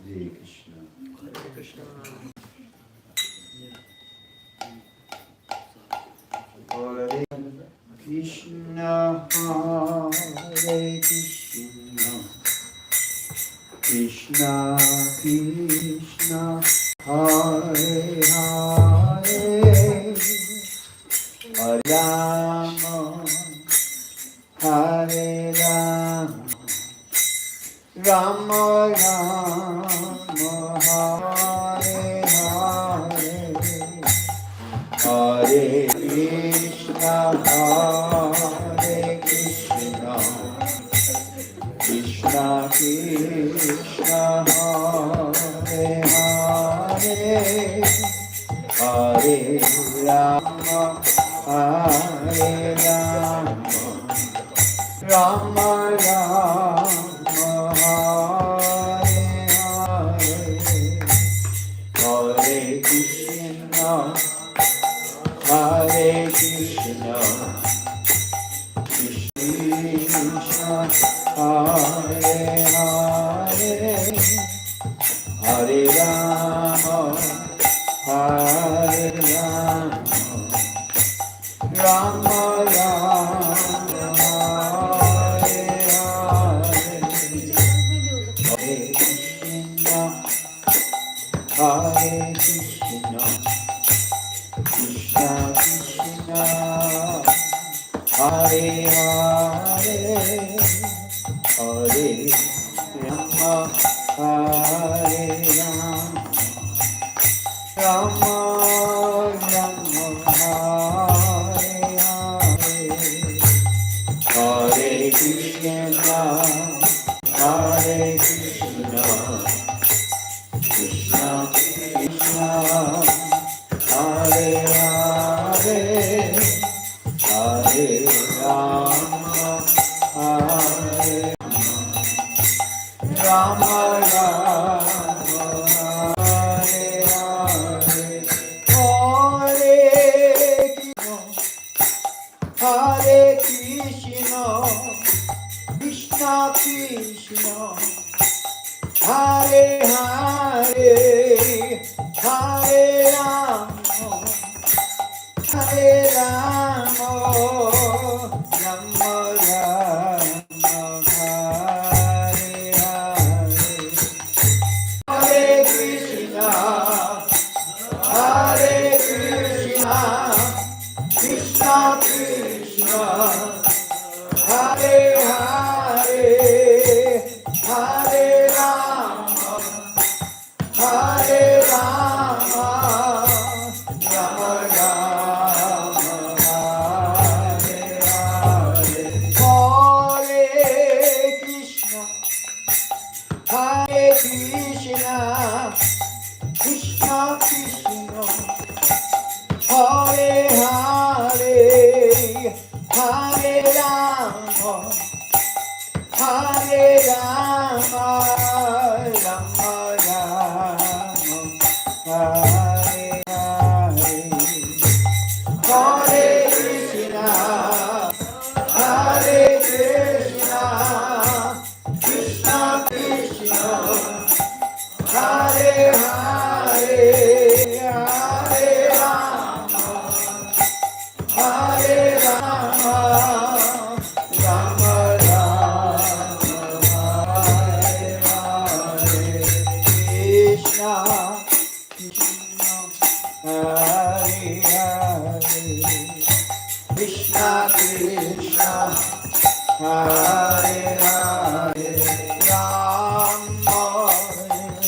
Hare Krishna. Hare Krishna, Hare Krishna, Krishna Krishna, Hare Hare, Hare Rama, Hare Rama, Rama Rama, Hare Hare, Hare Krishna, Hare Krishna, Krishna Krishna, Hare Hare, Hare Rama, Hare Rama, Rama Rama, Hare Hare, Hare Krishna, Hare Krishna, Krishna Hare Hare, Hare Rama, Hare Rama, Rama Rama, Hare Hare, Hare Krishna, Hare Krishna, Krishna Krishna, Hare Hare, Hare Rama, Hare Rama, Rama Rama, Hare Hare, Hare Krishna, Hare Krishna, Krishna Krishna, Hare Hare, Hare Rama, Hare Rama, Rama Hare Hare, Hare Krishna, Krishna Krishna, Hare Hare, Hare Rama, Hare Rama, Rama Rama, Hare Hare, Hare Krishna, Hare Krishna, Krishna Krishna, Hare Hare, Hare Rama, Hare Rama, Rama Rama, Hare Hare, Hare Krishna, Hare Krishna, Krishna Krishna, Hare Hare, Hare Rama, Hare Rama, Rama Rama, Hare Hare, Hare Krishna, Hare Krishna, Krishna Krishna, Hare Hare, Hare Rama, Hare Rama, Rama Rama, Hare Hare, Krishna Krishna, Hare Hare, Krishna Krishna, Hare Hare, Rama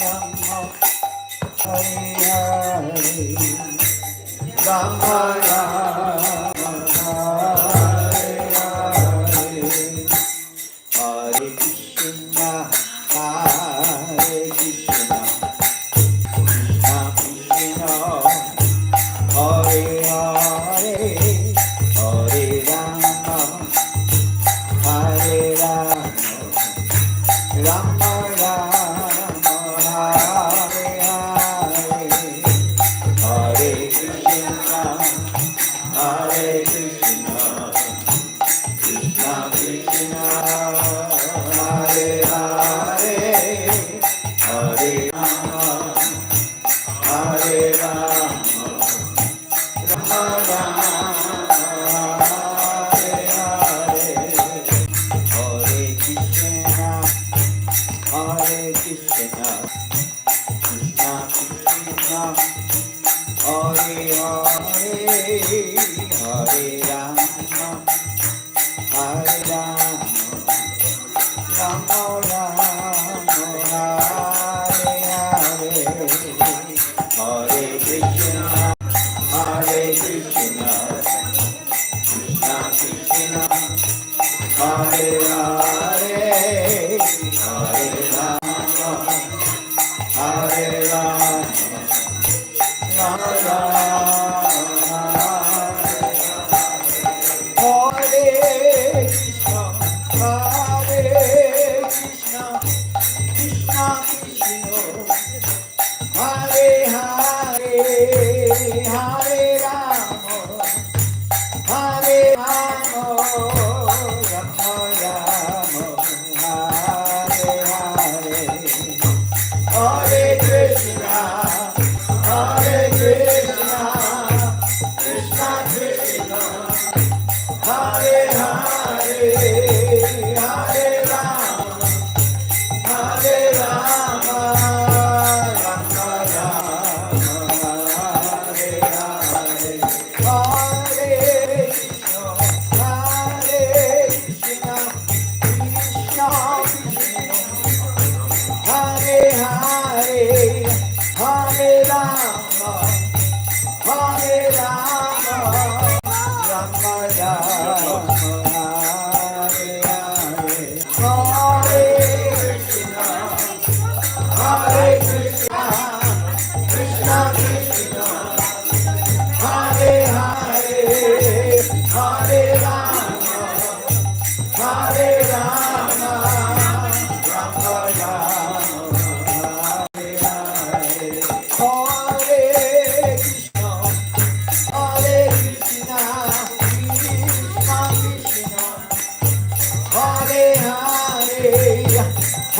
Rama, Hare Hare, Rama Rama, Hare Hare, Hare Krishna, Hare Krishna, Krishna Krishna, Hare Hare, Hare Rama, Hare Rama, Rama Rama, Hare Hare, Hare Krishna, Hare Krishna, Krishna Krishna, Hare Hare, Hare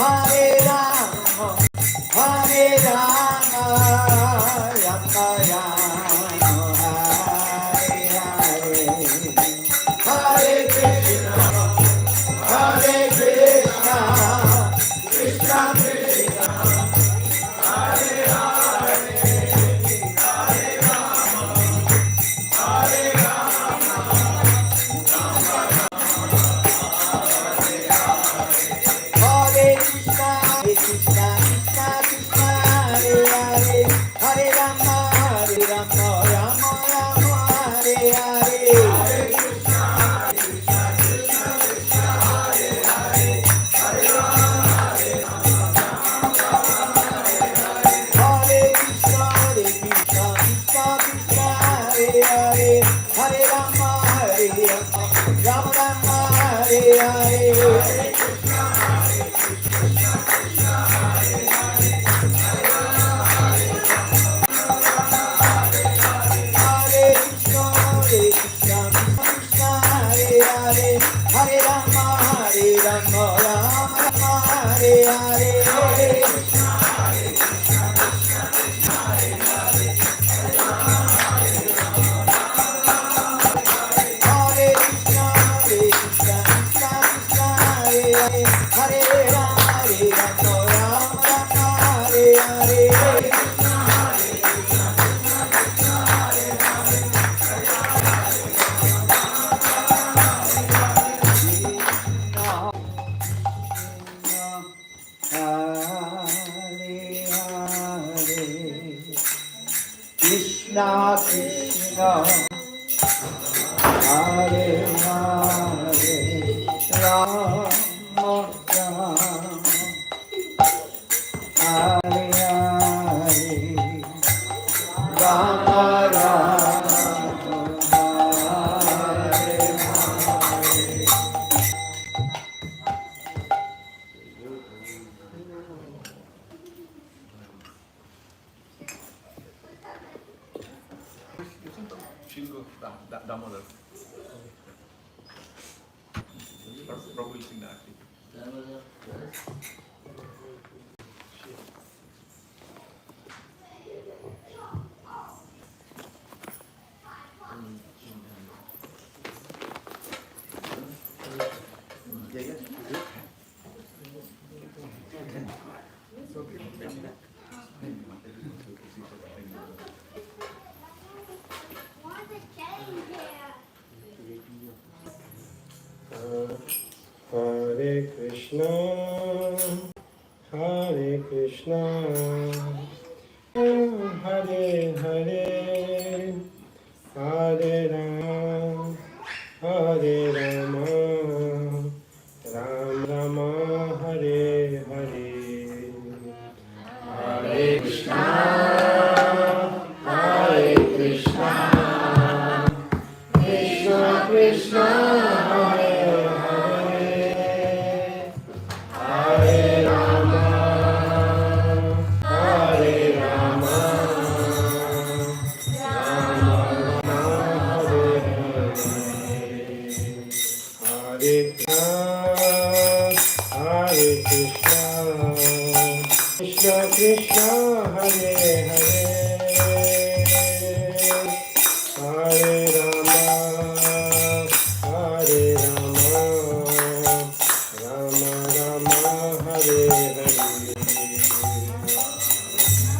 Hare Rama, Hare Rama, Rama Rama, Hare Hare, Hare Krishna, Hare Krishna, Krishna Krishna, Hare Hare, Hare Rama, Hare Rama, Hare Krishna, Krishna Krishna, Hare Hare, Hare Rama, Rama, Rama, Hare Hare, Hare Krishna, Krishna Krishna, Hare Hare, Hare Rama, Hare Krishna, Krishna Krishna, Hare Hare, Hare Rama, Rama, Rama, Hare Hare, Hare Krishna, Hare Krishna, Krishna Krishna, Hare Hare, Hare Rama, Rama, Rama, Hare Hare, Hare Krishna, Hare Krishna, Krishna Krishna, Hare Hare, Hare Rama, Rama, Rama, Hare Hare, Hare Krishna, Krishna, Hare Hare, Rama, Rama, Hare Hare, Rama, Rama, Hare Hare. 친구 나머지 Prabhu is in that. Hare Krishna, Hare Krishna, Hare Hare, Hare Rama, Hare Rama, Ram Rama, Hare Hare, Hare Krishna, Hare Krishna, Krishna Krishna, Hare Krishna, Hare Hare, Hare Rama, Hare Rama, Rama Rama, Hare Hare,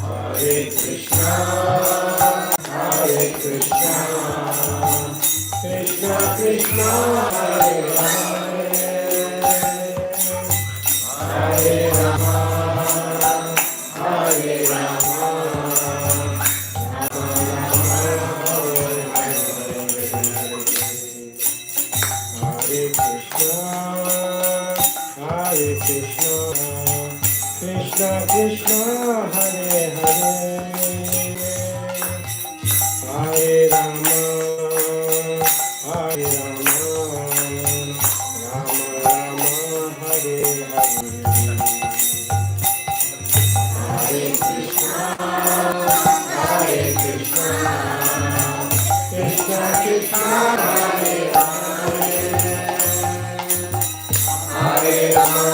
Hare Krishna, Hare Krishna, Krishna Krishna, Hare Hare, Hare Rama, Hare Rama, Hare Krishna, Hare Krishna, Krishna Krishna, Hare Hare, Hare Rama, Hare Rama, Rama Rama, Hare Hare, Hare Krishna, Hare Krishna, Krishna Krishna, Hare Hare, Hare Rama,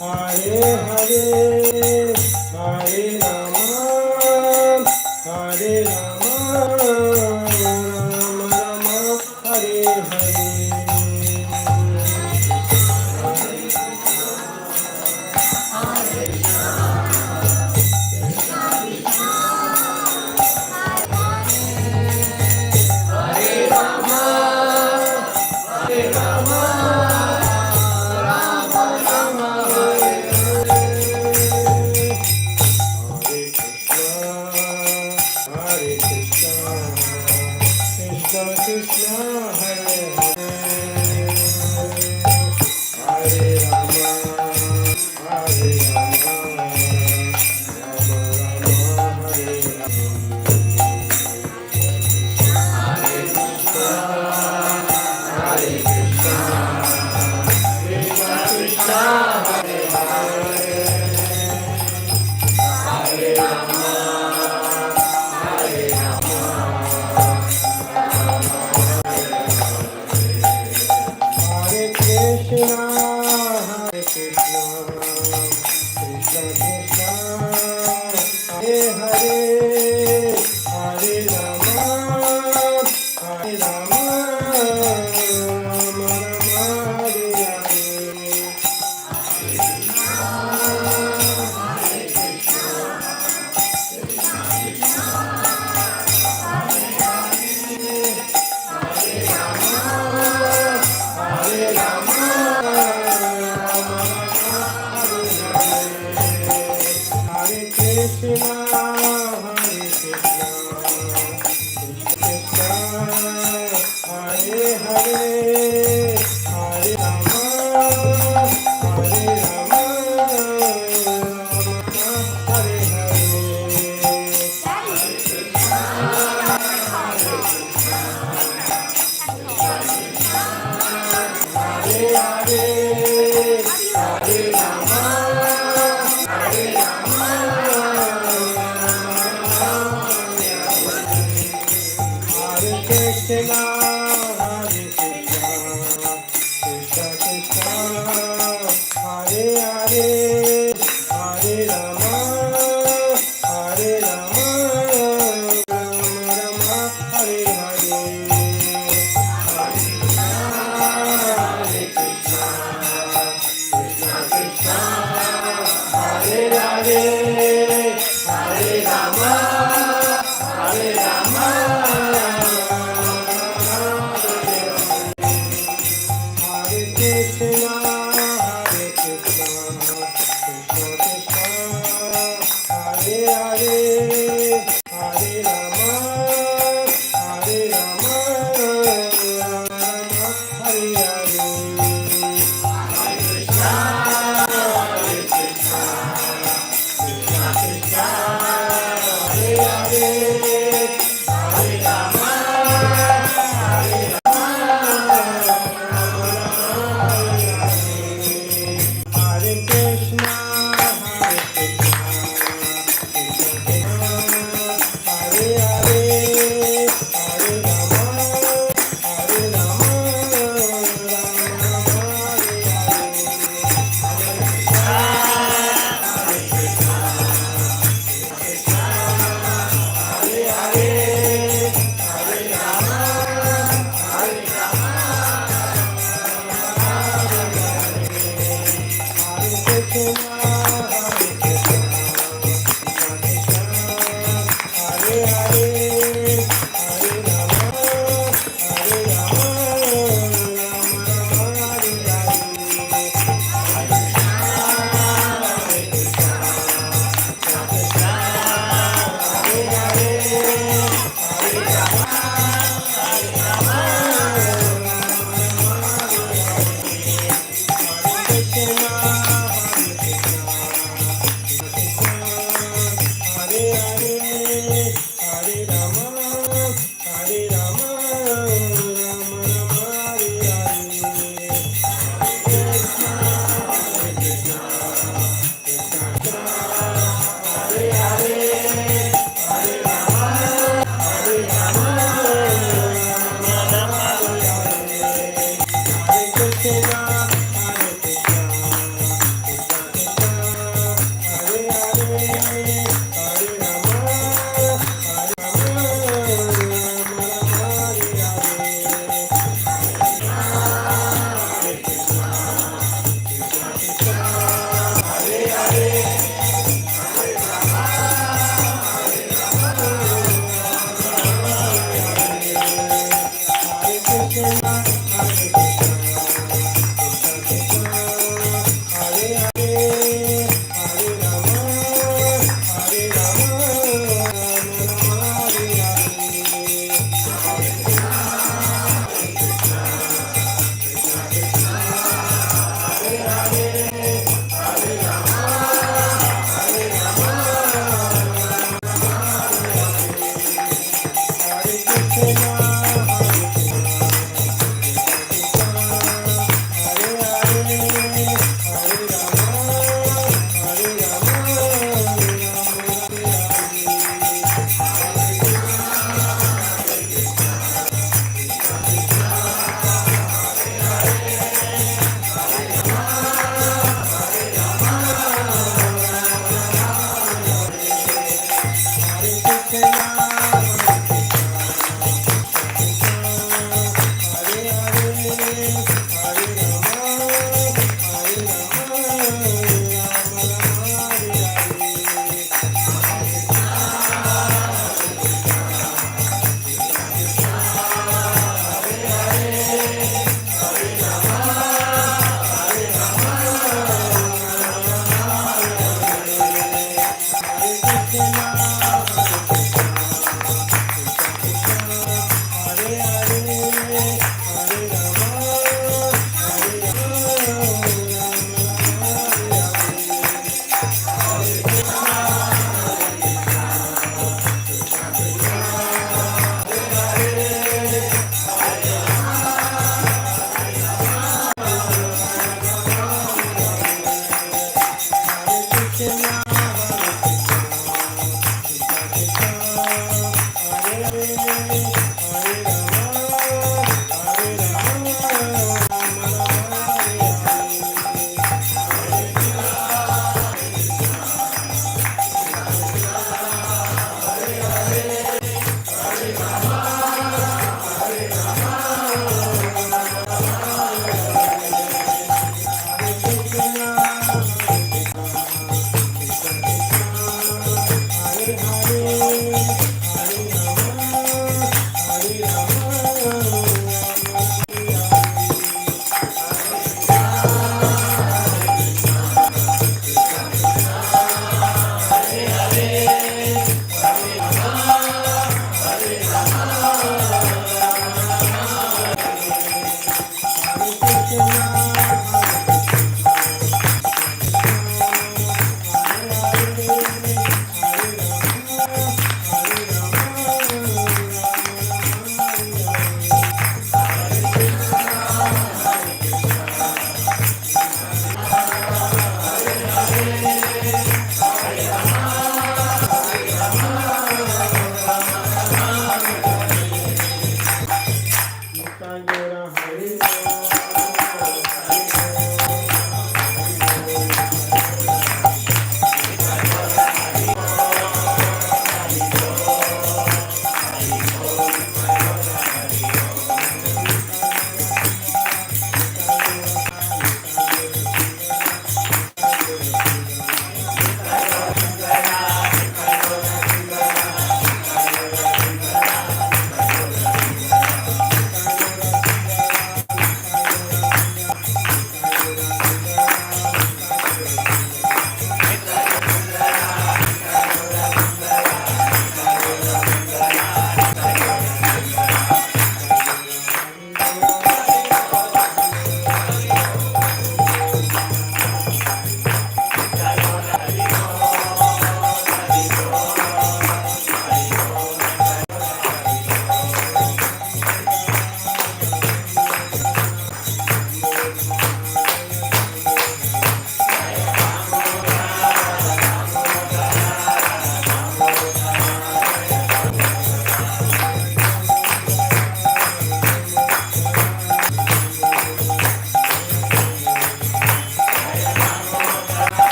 Hare Hare, Hare Rama, Hare Rama, Rama Rama, Hare Hare. Hare Krishna, Krishna Krishna, Hare Hare, Hare Rama, Hare Rama, Rama Rama, Hare Hare Krishna, Hare Krishna, Krishna Krishna, Hare Hare, Hare Rama, Hare Rama, Rama Rama, Hare Hare. Hare Krishna, Hare Krishna, Krishna Krishna, Hare Hare, Hare Rama, Hare Rama, Rama Hare Hare, Hare Hare, Hare Rama. Hare Krishna, Hare Krishna, Krishna Krishna, Hare Hare, Hare Rama, Hare Rama, Rama Rama, Hare Hare. Hare Krishna, Krishna Krishna, Hare Hare, Hare Rama, Hare Rama. Hare Krishna, Hare Krishna, Krishna Krishna, Hare Hare, Hare Rama, Hare Rama, Rama Rama, Hare Hare. Hare Krishna, Hare Krishna, Hare Hare, Hare Rama, Hare Rama, Rama Krishna, Hare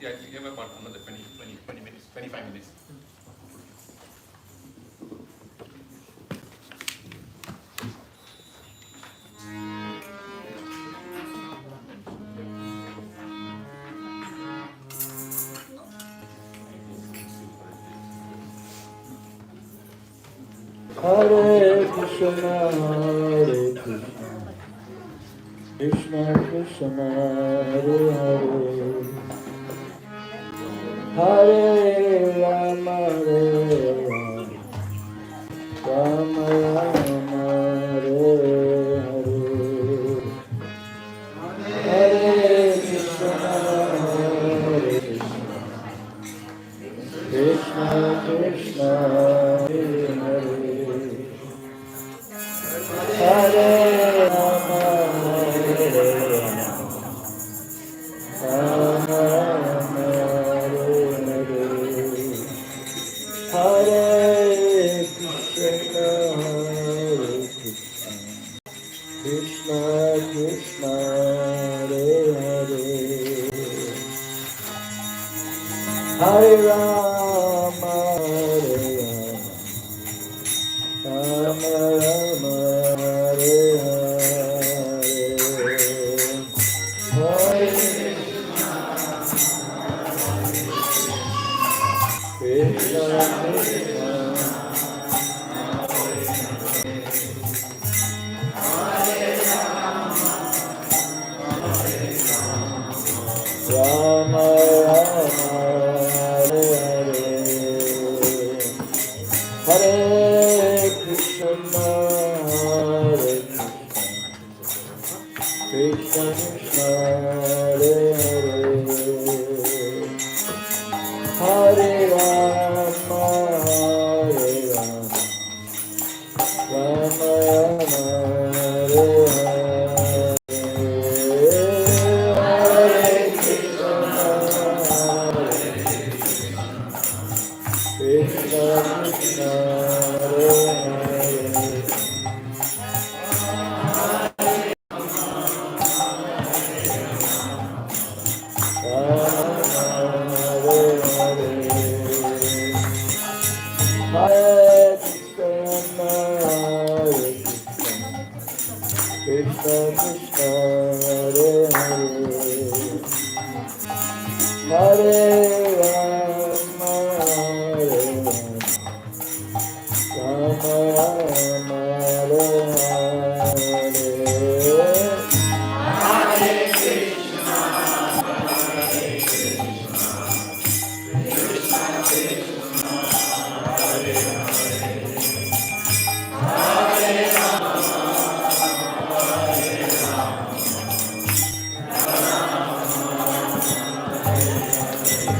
Yeah, I give about another 20 minutes, 25 minutes. Hare Krishna, Hare Krishna, Krishna Krishna, Hare Hare, Hare Rama, Hare Rama, Rama Hare Hare, Hare Krishna, Hare Krishna, Krishna Krishna, Hare Hare. Hare Rama, Hare Rama, Rama Rama, Hare Hare, Hare Krishna, Hare Krishna, Krishna Krishna, Hare Hare, Hare Rama, Hare Rama, Rama Rama, Hare Hare, Hare Krishna Krishna, Rama Rama, Hare Hare, Hare Krishna, Hare Krishna, Krishna Krishna, Hare Hare, Hare Rama, Hare Rama, Rama Rama, Hare Hare, Hare Krishna, Krishna Krishna, Hare Hare. Hare Krishna, Krishna Krishna, Hare Hare, Hare Rama, Hare Rama, Rama Hare Hare.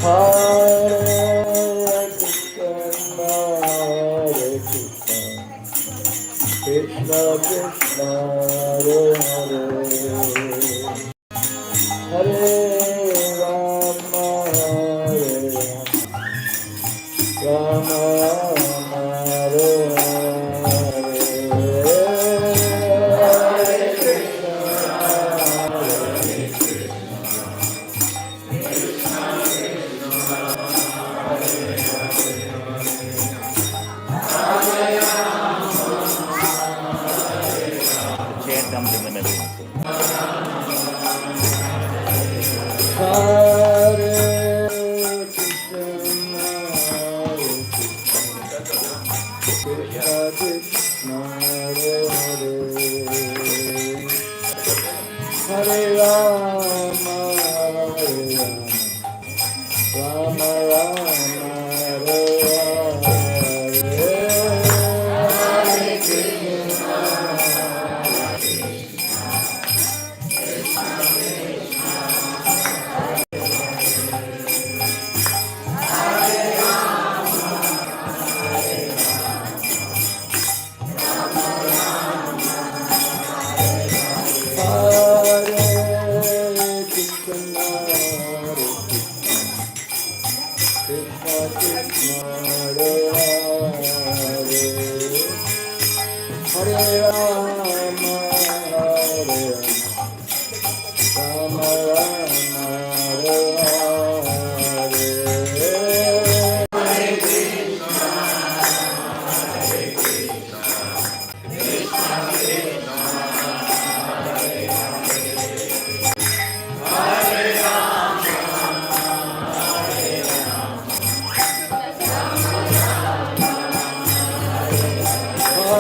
Hare Krishna, Hare Krishna, Krishna Krishna, Hare Hare, Hare Rama, Hare Rama, Rama Hare Hare, Hare Krishna, Chair comes in the middle. Hare Krishna, Hare Krishna, Hare Hare, Hare Rama, Hare Rama, Rama Rama, Hare Hare, Hare Krishna. Hare Krishna, Krishna Krishna, Hare Hare, Hare Rama, Hare Rama, Rama Rama, Hare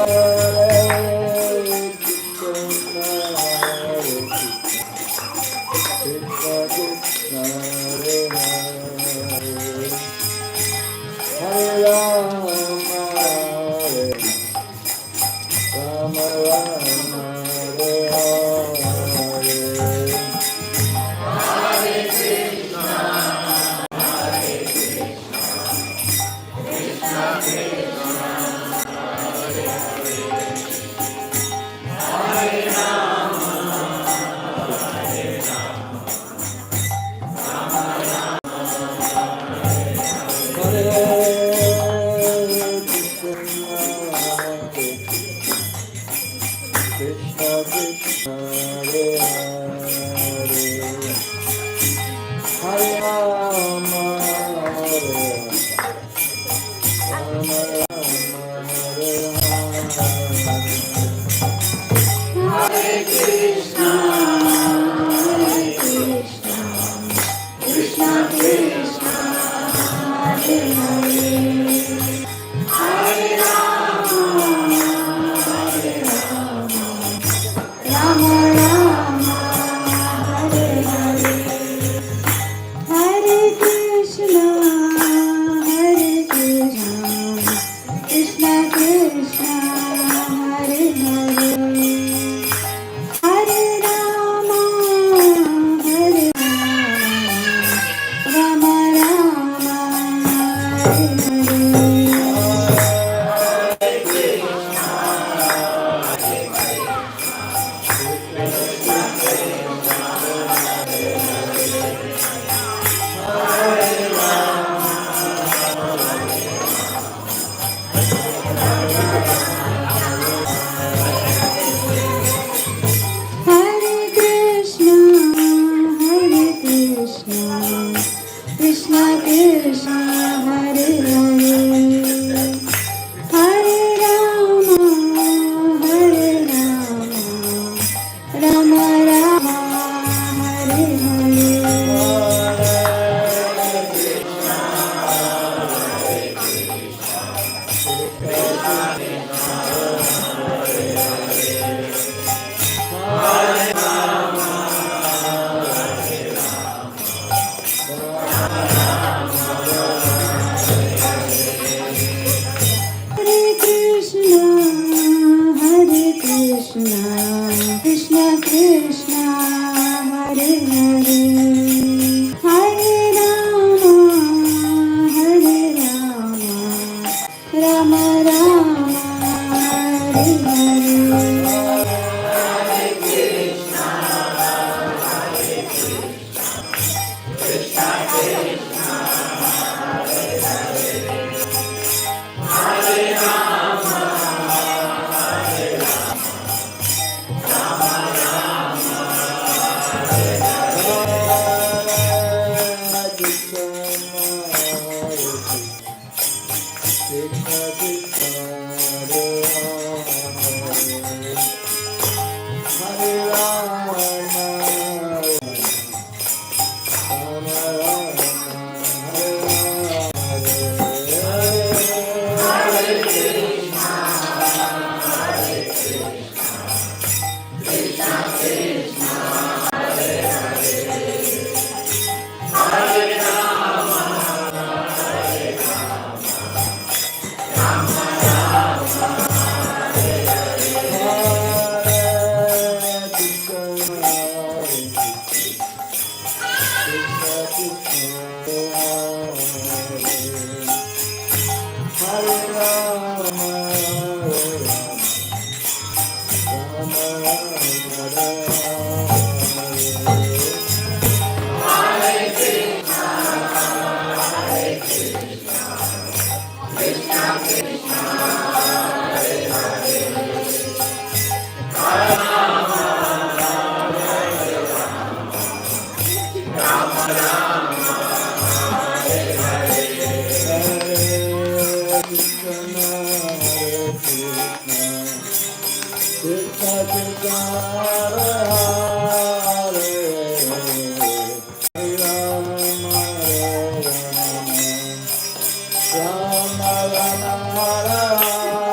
Rama Rama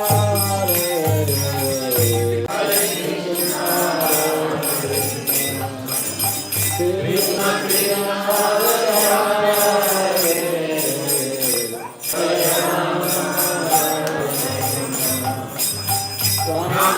Hare Hare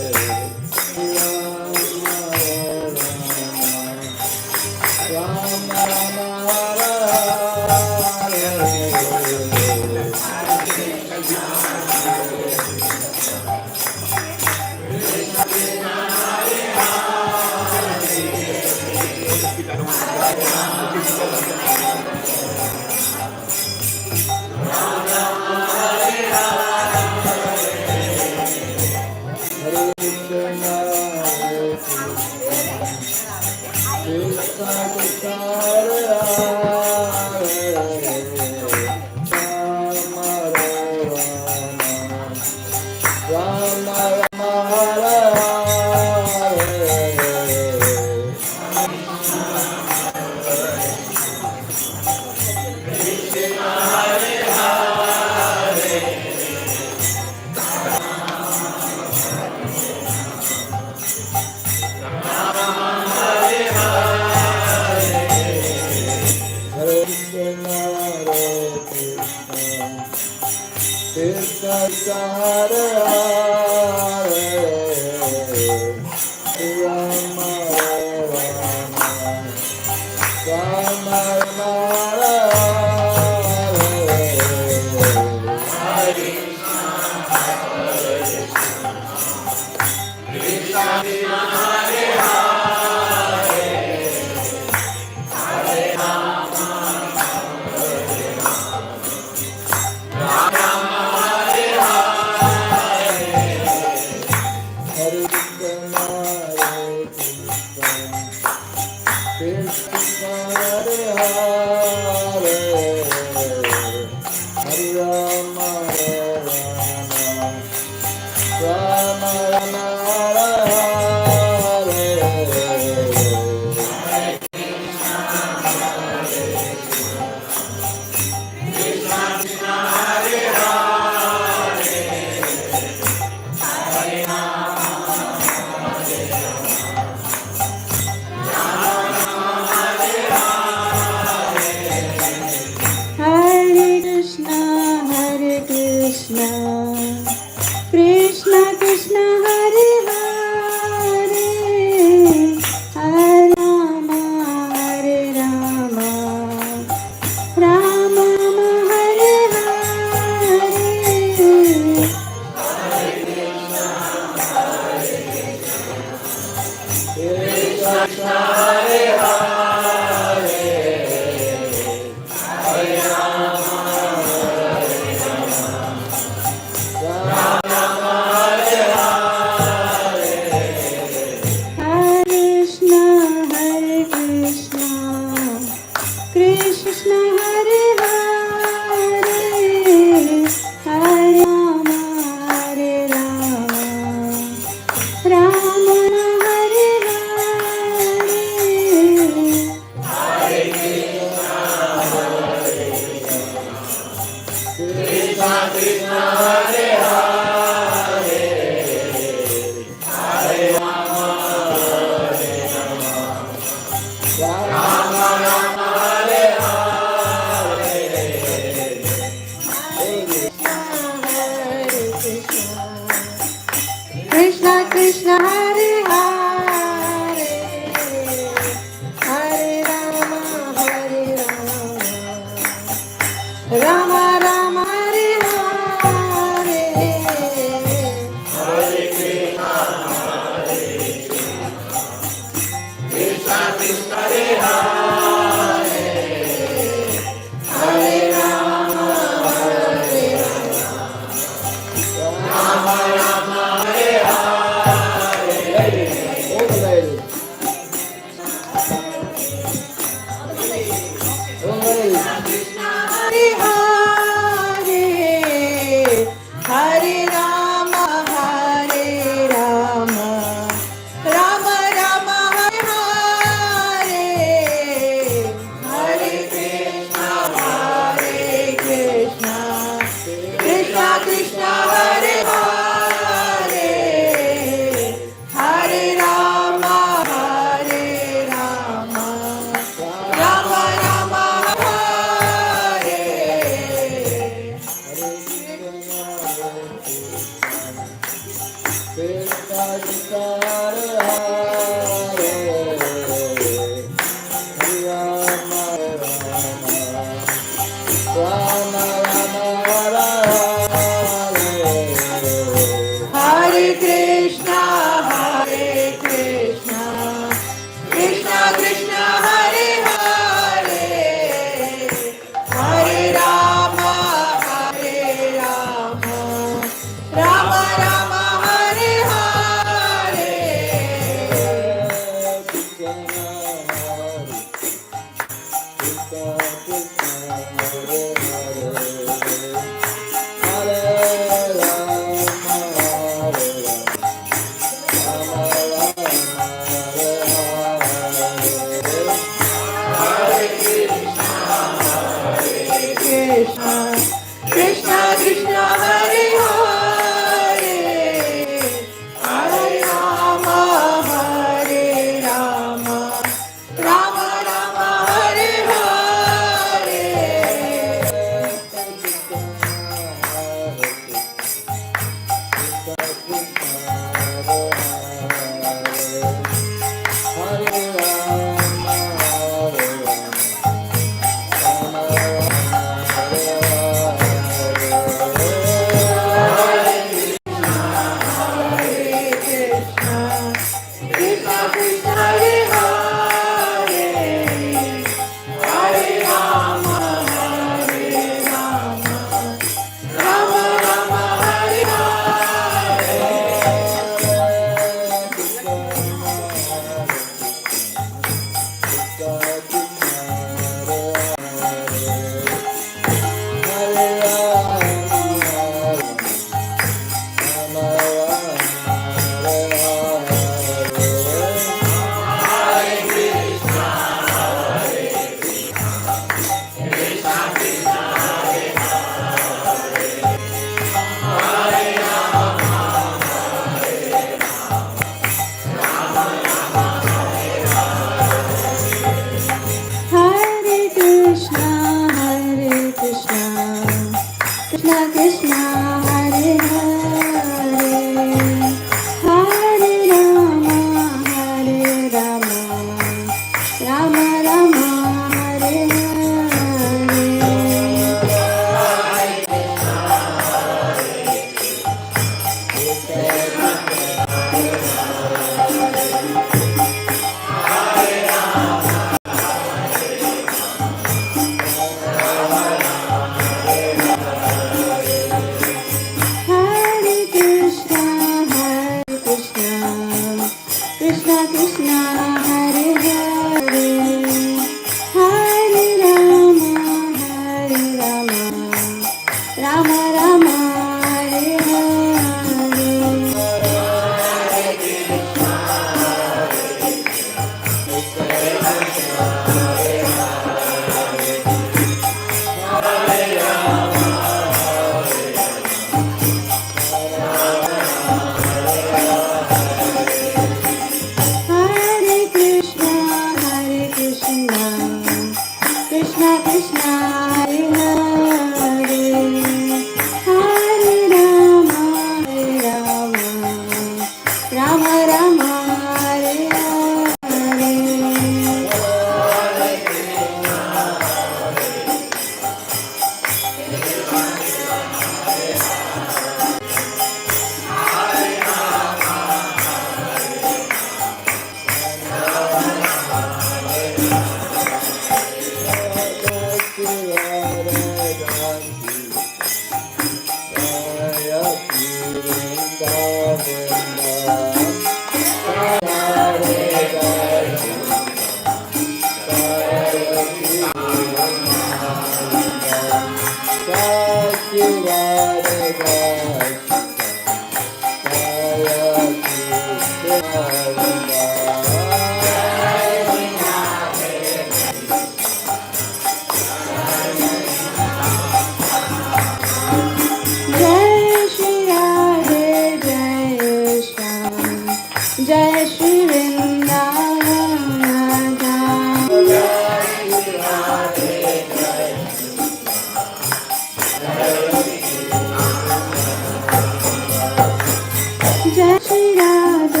जय श्री राधे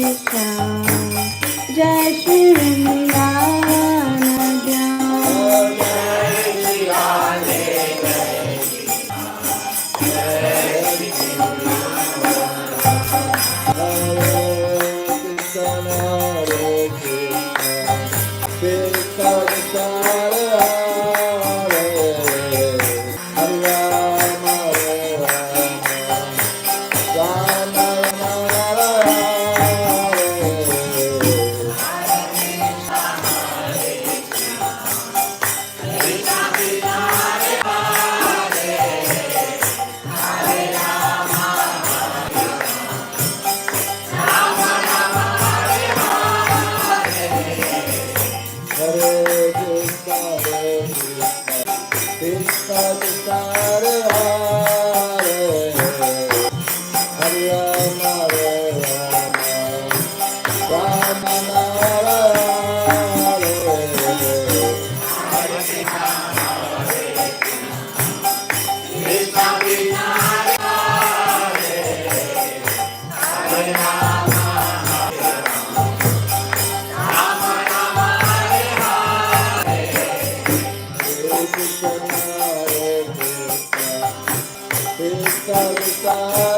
श्याम जय श्री वृंदावन धाम।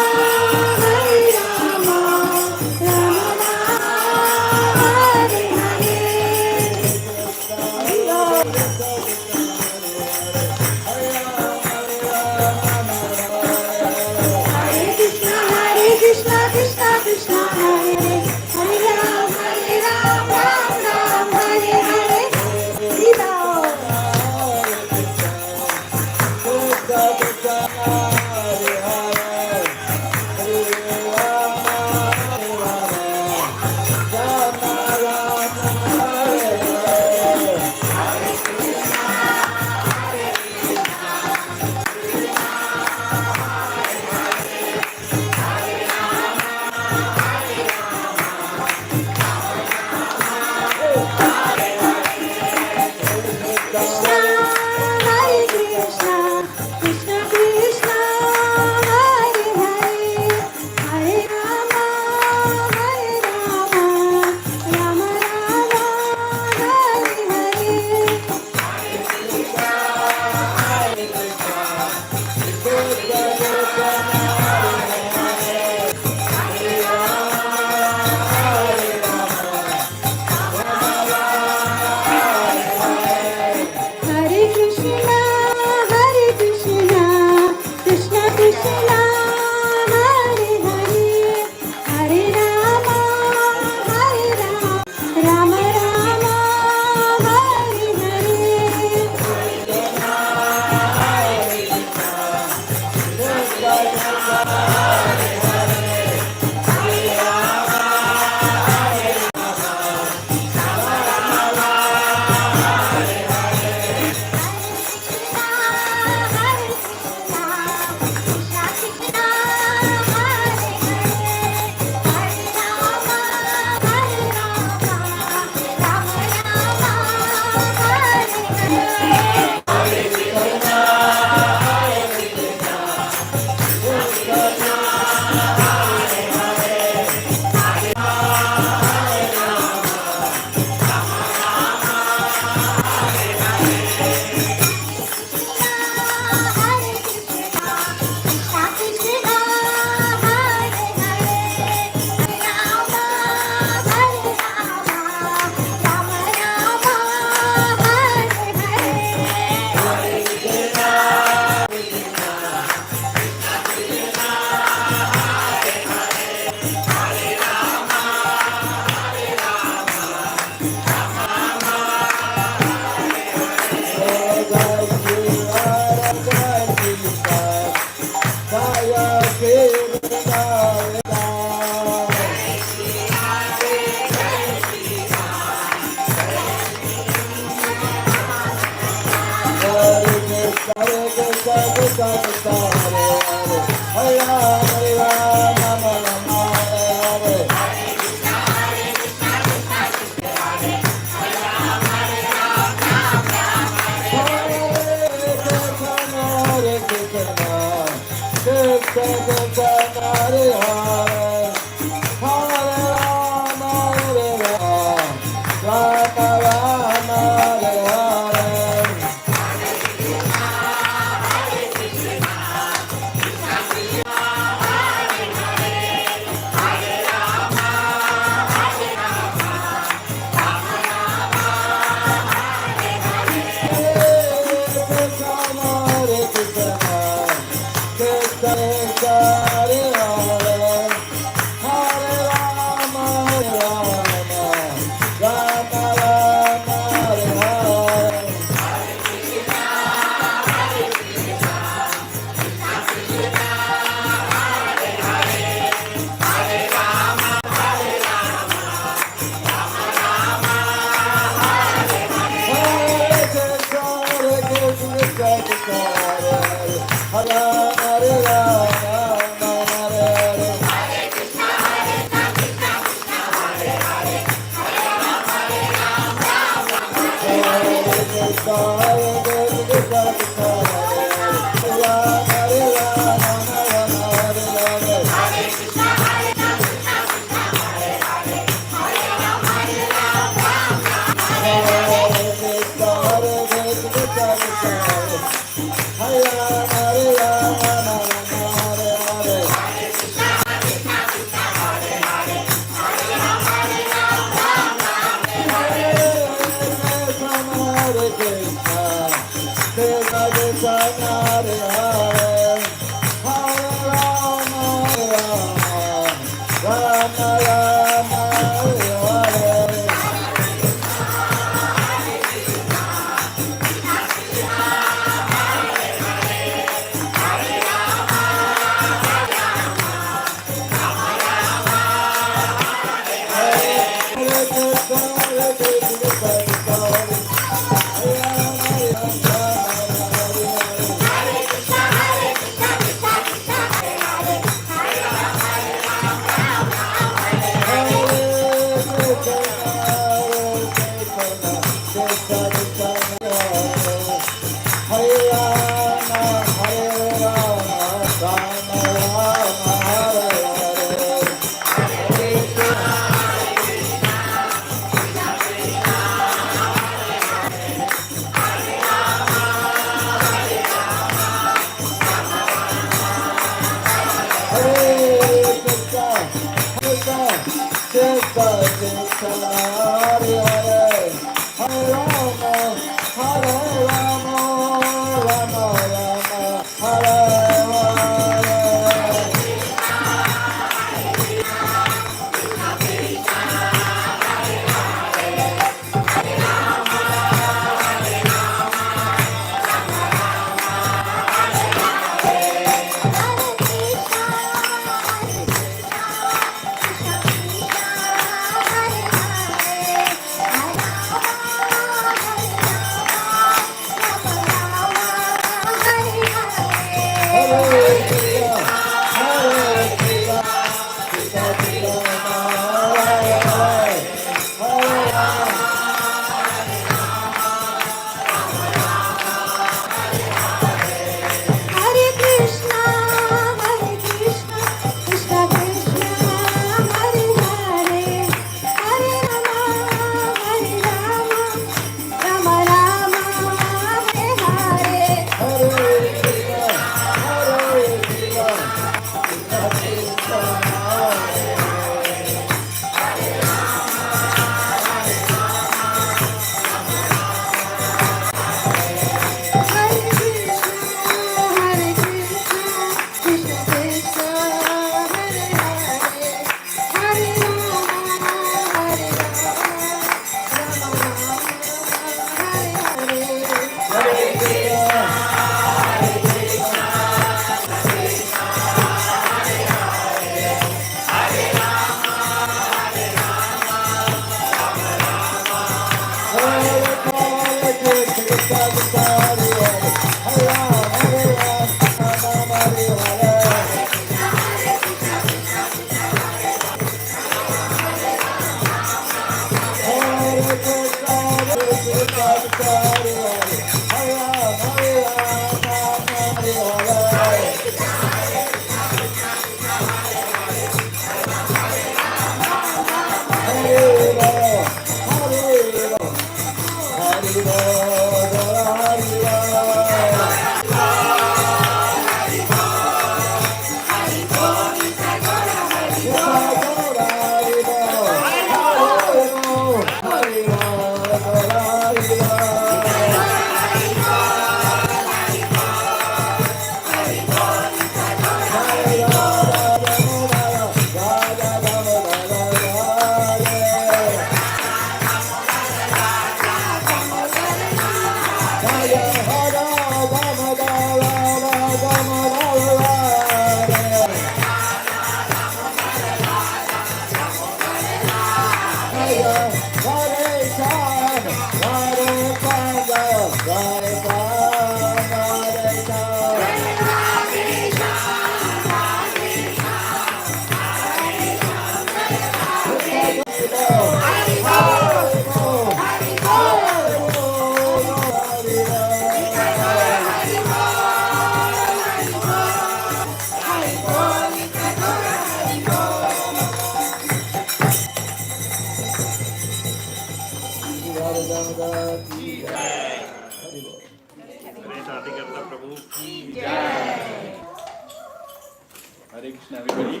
Hare Krishna, everybody.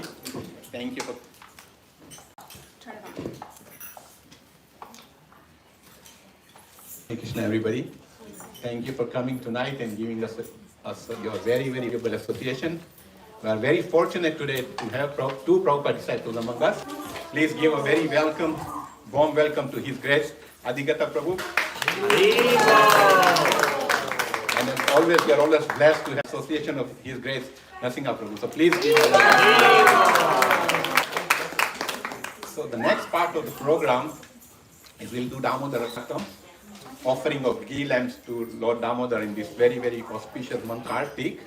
Thank you for. Hare Krishna, everybody. Thank you for coming tonight and giving us your very, very valuable association. We are very fortunate today to have two Prabhupada disciples among us. Please give a very warm welcome to His Grace, Adhigata Prabhu. And as always, we are always blessed to have association of His Grace, Nrsimha Prabhu. So please give a So the next part of the program And we'll do Damodara Satam, offering of ghee lamps to Lord Damodar in this very, very auspicious month, Kartik.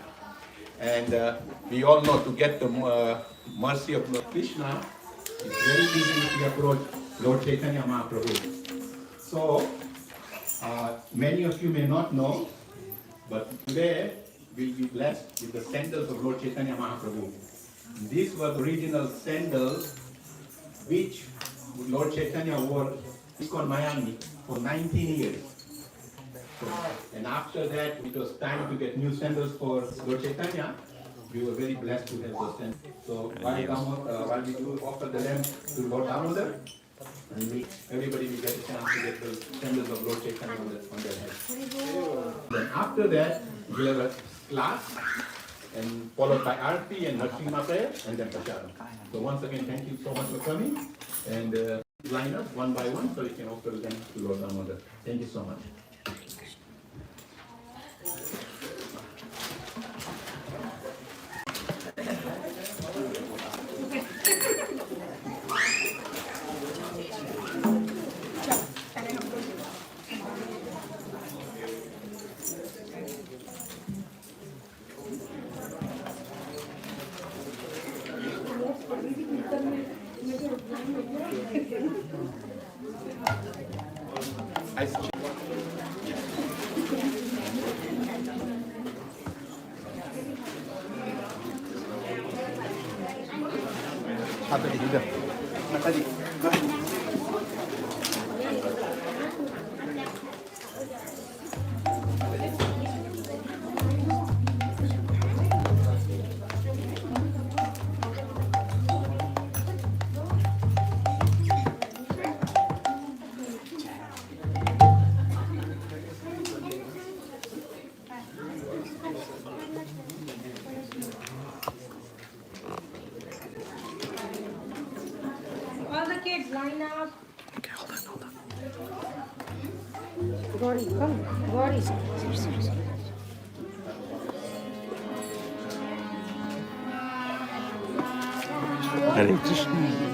And we all know to get the mercy of Lord Krishna, it's very easy if we approach Lord Chaitanya Mahaprabhu. So, many of you may not know, but today we'll be blessed with the sandals of Lord Chaitanya Mahaprabhu. These were the original sandals which Lord Chaitanya wore in ISKCON Miami for 19 years. So, and after that, it was time to get new sandals for Lord Chaitanya. We were very blessed to have those sandals. So while we do offer the lamp to Lord Damodar, and everybody will get a chance to get the sandals of Lord Chaitanya on their head. Then after that, we'll have a class, and followed by Aarti and Narsimha prayer, and then Pracharam. So once again, thank you so much for coming, and line up one by one so you can offer them to Lord Damodar. Thank you so much. All the kids line up. Gauri, come. Gauri. Hare Krishna.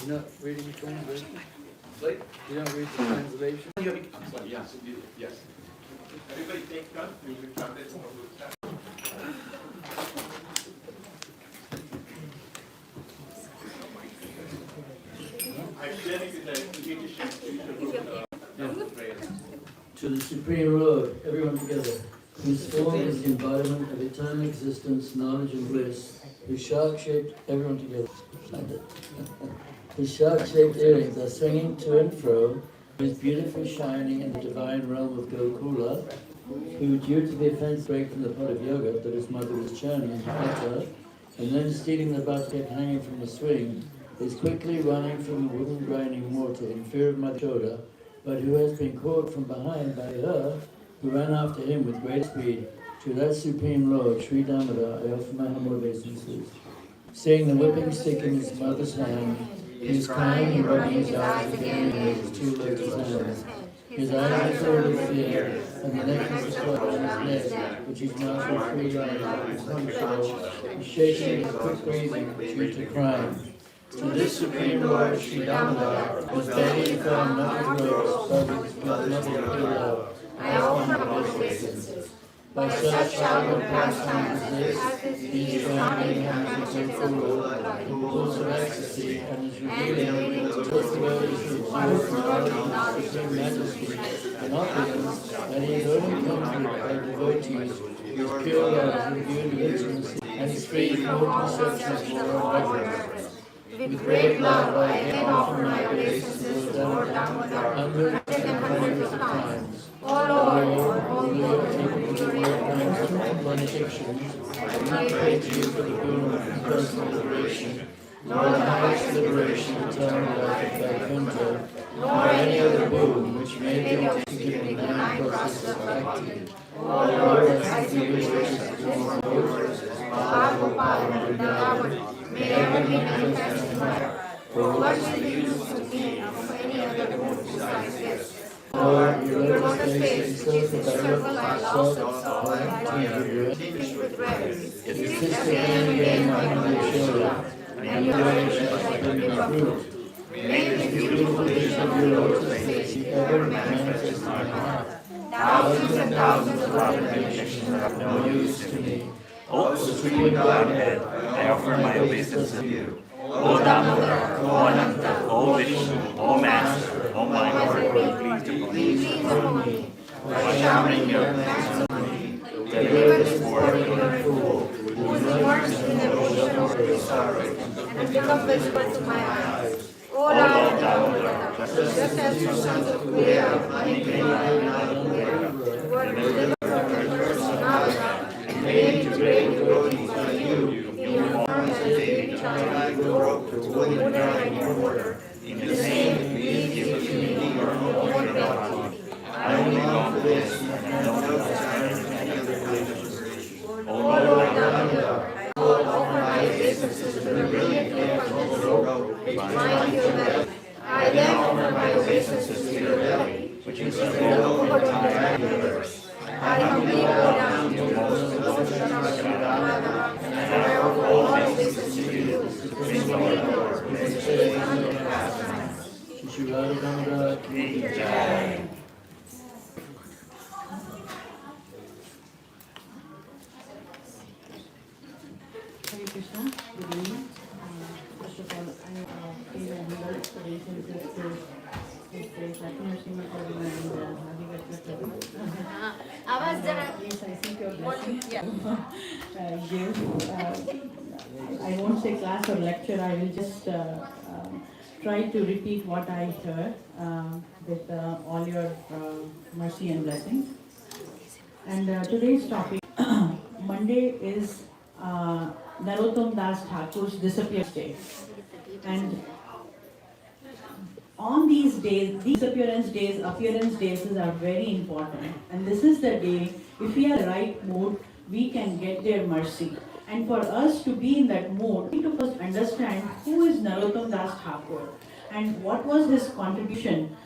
You're not reading the translation? You don't read the translation? I'm sorry, yes, yes. Everybody take turn, we will translate. I'm sharing with the leadership. To the Supreme Lord, everyone together, whose form is the embodiment of eternal existence, knowledge and bliss, whose shark-shaped, everyone together, whose shark-shaped earrings are swinging to and fro, who is beautifully shining in the divine realm of Gokula, who, due to the offense break from the pot of yogurt that his mother was churning into butter, and then stealing the basket hanging from the swing, is quickly running from the wooden grinding mortar in fear of Mother Yashoda, but who has been caught from behind by her, who ran after him with great speed. To that Supreme Lord, Sri Damodar, I offer my humble obeisances. Seeing the whipping stick in his mother's hand, he is crying and rubbing his eyes again with his two lotus hands. His eyes are filled with fear, and the necklace is caught on his neck, which is now for 3 lines, his control, is shaking with quick breathing due to crying. To this Supreme Lord, Sri Damodar, whose belly found nothing rose, but nothing below, I offer my obeisances. By such childhood pastimes as this, he is founding hands in pools of ecstasy, and is revealing to us the ways of His Supreme Majesty, and opulence that he has only come to by devotees with pure love, revealed intimacy, and is free from all conceptions or reverence. With great love, I again offer my obeisances to Lord Damodar, hundreds and hundreds of times. O Lord, all your capable of crimes and benedictions, I do not pray to you for the boon of personal liberation, nor the highest liberation of eternal life of Vaikuntha, nor any other boon which may be offered in the 9 processes of bhakti. O Lord, as the wishes of the Lord, may ever be manifest in my heart. What will you use to me of any other mood besides this? Lord, your Lotus lotus face, face, which is which the is the circle circle of I love, love, salt, and tinged with rest. It is again and again my humble children, and your grace shall bring me fruit. May this beautiful vision of your lotus face be ever manifest in my heart. Thousands and thousands of other meditations are of no use to me. O Supreme Godhead, I offer my obeisance to you. O Damodar, O Ananta, O Vishnu, O Master, O my Lord, please upon me. By showering your thanks on me, deliver this poor ignorant fool, who is immersed in the ocean of his sorrow, and has become visible to my eyes. O Lord Damodar, just as you sent the Kuya of Manikaya and Kuya, were delivered from the personality, and made to great devotees like you, in your form as a baby child you grow to older and older. In the same, please give to me your own reality. I only long for this, and I know that I am any other religious. O Lord Damodar, I will offer my obeisances to the brilliant lamp of the robe, which mine your belly. I then offer my obeisances to your belly, which is the whole of the entire universe. I humbly bow down to most Lord Shakti-Radha, and I offer all obeisances to you, Supreme Lord, who is the hundred pastimes. Shri Radha Damodar ki Jai. Hare Krishna, good evening. First of all, I feel a humble inspiration to Lakshmi Nrsimha Prabhu and Harikrishna Prabhu. Please, I seek your blessing to give. I won't say class or lecture, I will just try to repeat what I heard with all your mercy and blessings. And today's topic, Monday is Narottam Das Thakur's disappearance day. And on these days, these appearance days are very important. And this is the day, if we are in the right mood, we can get their mercy. And for us to be in that mood, we need to first understand who is Narottam Das Thakur and what was his contribution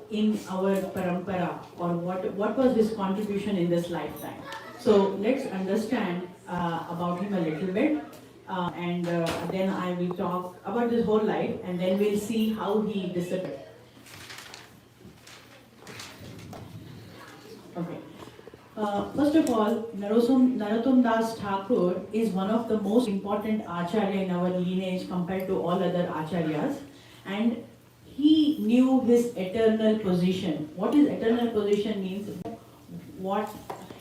in our parampara, or what was his contribution in this lifetime. So let's understand about him a little bit, and then I will talk about his whole life, and then we'll see how he disappeared. Okay. First of all, Narottam Das Thakur is one of the most important acharya in our lineage compared to all other acharyas, and he knew his eternal position. What his eternal position means? What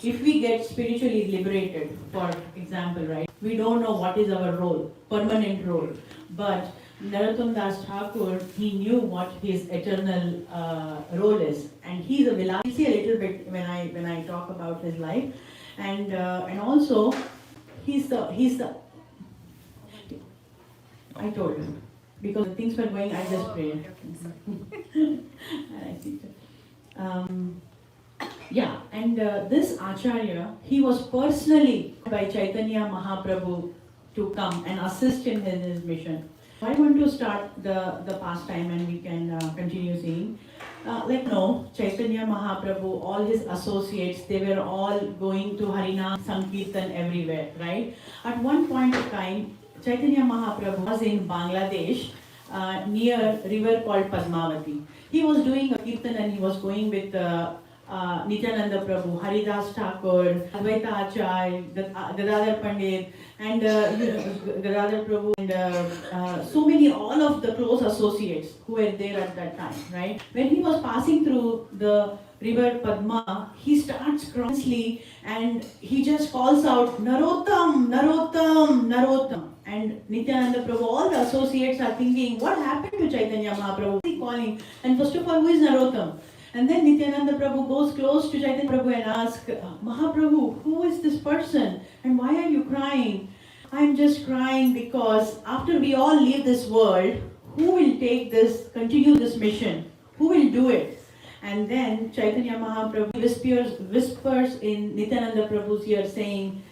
if we get spiritually liberated, for example, right? We don't know what is our role, permanent role. But Narottam Das Thakur, he knew what his eternal role is, and he's a Vilasi. You'll see a little bit when I talk about his life, and also he's the. I told him because things were going. I just prayed. And I see. Yeah, and this Acharya, he was personally by Chaitanya Mahaprabhu to come and assist him in his mission. I want to start the pastime, and we can continue seeing. Chaitanya Mahaprabhu, all his associates, they were all going to Harinam Sankirtan everywhere, right? At one point of time, Chaitanya Mahaprabhu was in Bangladesh, near a river called Padmavati. He was doing a kirtan and he was going with Nityananda Prabhu, Haridas Thakur, Advaita Acharya, Gadadhar Pandit, and Gadadhar Prabhu, and so many, all of the close associates who were there at that time, right? When he was passing through the river Padma, he starts crying and he just calls out, Narottam, Narottam, Narottam. And Nityananda Prabhu, all the associates are thinking, what happened to Chaitanya Mahaprabhu? He is calling. And first of all, who is Narottam? And then Nityananda Prabhu goes close to Chaitanya Prabhu and asks, Mahaprabhu, who is this person? And why are you crying? I'm just crying because after we all leave this world, who will take this, continue this mission? Who will do it? And then Chaitanya Mahaprabhu whispers in Nityananda Prabhu's ear saying,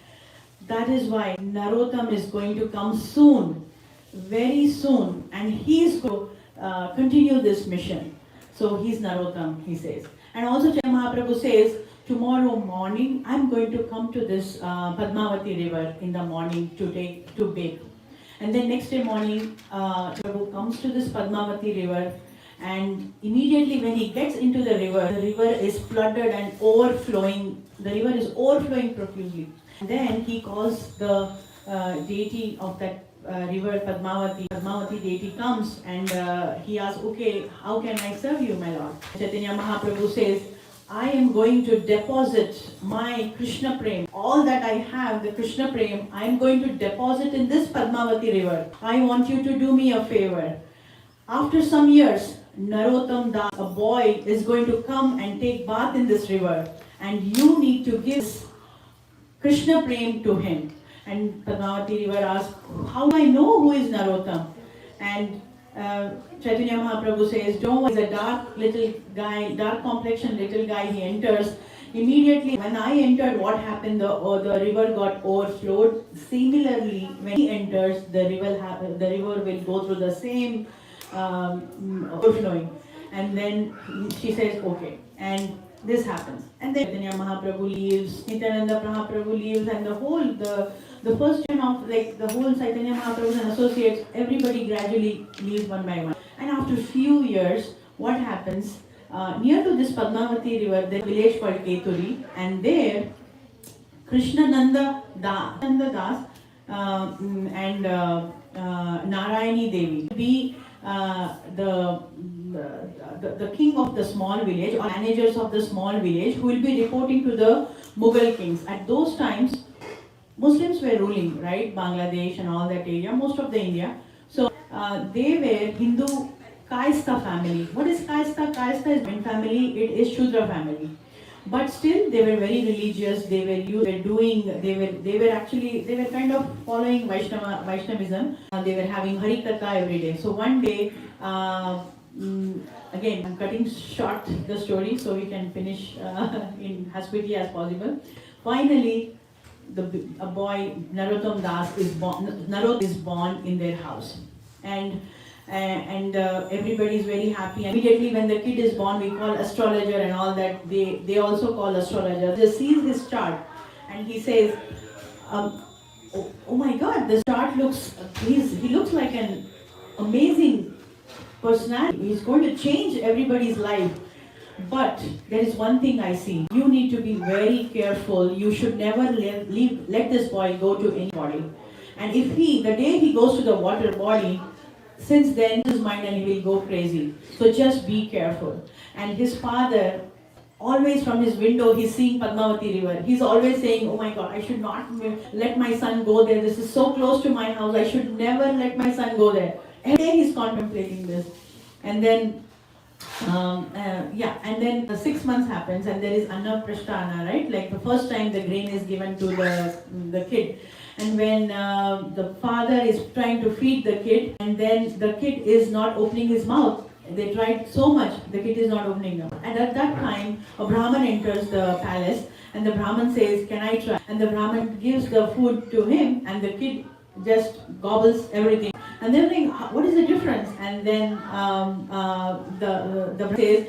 that is why Narottam is going to come soon. very soon, and he's going to continue this mission. So he's Narottam, he says. And also Chaitanya Mahaprabhu says, tomorrow morning I'm going to come to this Padmavati river in the morning to bathe. And then next day morning, Prabhu comes to this Padmavati river, and immediately when he gets into the river is flooded and overflowing. The river is overflowing profusely. And then he calls the deity of that river, Padmavati. Padmavati deity comes and he asks, okay, how can I serve you, my lord? Chaitanya Mahaprabhu says, I am going to deposit my Krishna Prem, all that I have, the Krishna Prem, I am going to deposit in this Padmavati river. I want you to do me a favor. After some years, Narottam Das, a boy, is going to come and take bath in this river, and you need to give Krishna Prem to him. And Padmavati river asks, how do I know who is Narottam? And Chaitanya Mahaprabhu says, don't worry, he's a dark little guy, dark complexion little guy, he enters. Immediately, when I entered, what happened? The river got overflowed. Similarly, when he enters, the river will go through the same overflowing. And then she says, okay. And this happens. And then Chaitanya Mahaprabhu leaves, Nityananda Mahaprabhu leaves, and the first gen of the whole Chaitanya Mahaprabhu and associates, everybody gradually leaves one by one. And after few years, what happens? Near to this Padmavati river, there's a village called Keturi, and there Krishnananda Das and Narayani Devi be the king of the small village, or managers of the small village, who will be reporting to the Mughal kings. At those times, Muslims were ruling, right? Bangladesh and all that area, most of the India. So they were Hindu Kaista family. What is Kaista? Kaista is one family, it is Shudra family. But still they were very religious, they were kind of following Vaishnavism. They were having Hari Katha every day. So one day, again, I'm cutting short the story so we can finish in as quickly as possible. Finally, a boy, Narottam Das, is born in their house. And everybody is very happy. And immediately when the kid is born, we call astrologer and all that. They also call astrologer. They sees his chart and he says, oh my God, this chart he looks like an amazing personality. He's going to change everybody's life. But there is one thing I see. You need to be very careful. You should never let this boy go to anybody. And if the day he goes to the water body, since then his mind and he will go crazy. So just be careful. And his father, always from his window, he's seeing Padmavati river. He's always saying, oh my God, I should not let my son go there. This is so close to my house. I should never let my son go there. Every day he's contemplating this. And then and then the 6 months happens, and there is Annaprasthana, right? Like the first time the grain is given to the kid. And when the father is trying to feed the kid, and then the kid is not opening his mouth. They tried so much, the kid is not opening up. And at that time, a Brahman enters the palace, and the Brahman says, can I try? And the Brahman gives the food to him, and the kid just gobbles everything. And they're like, what is the difference? And then the Brahman says,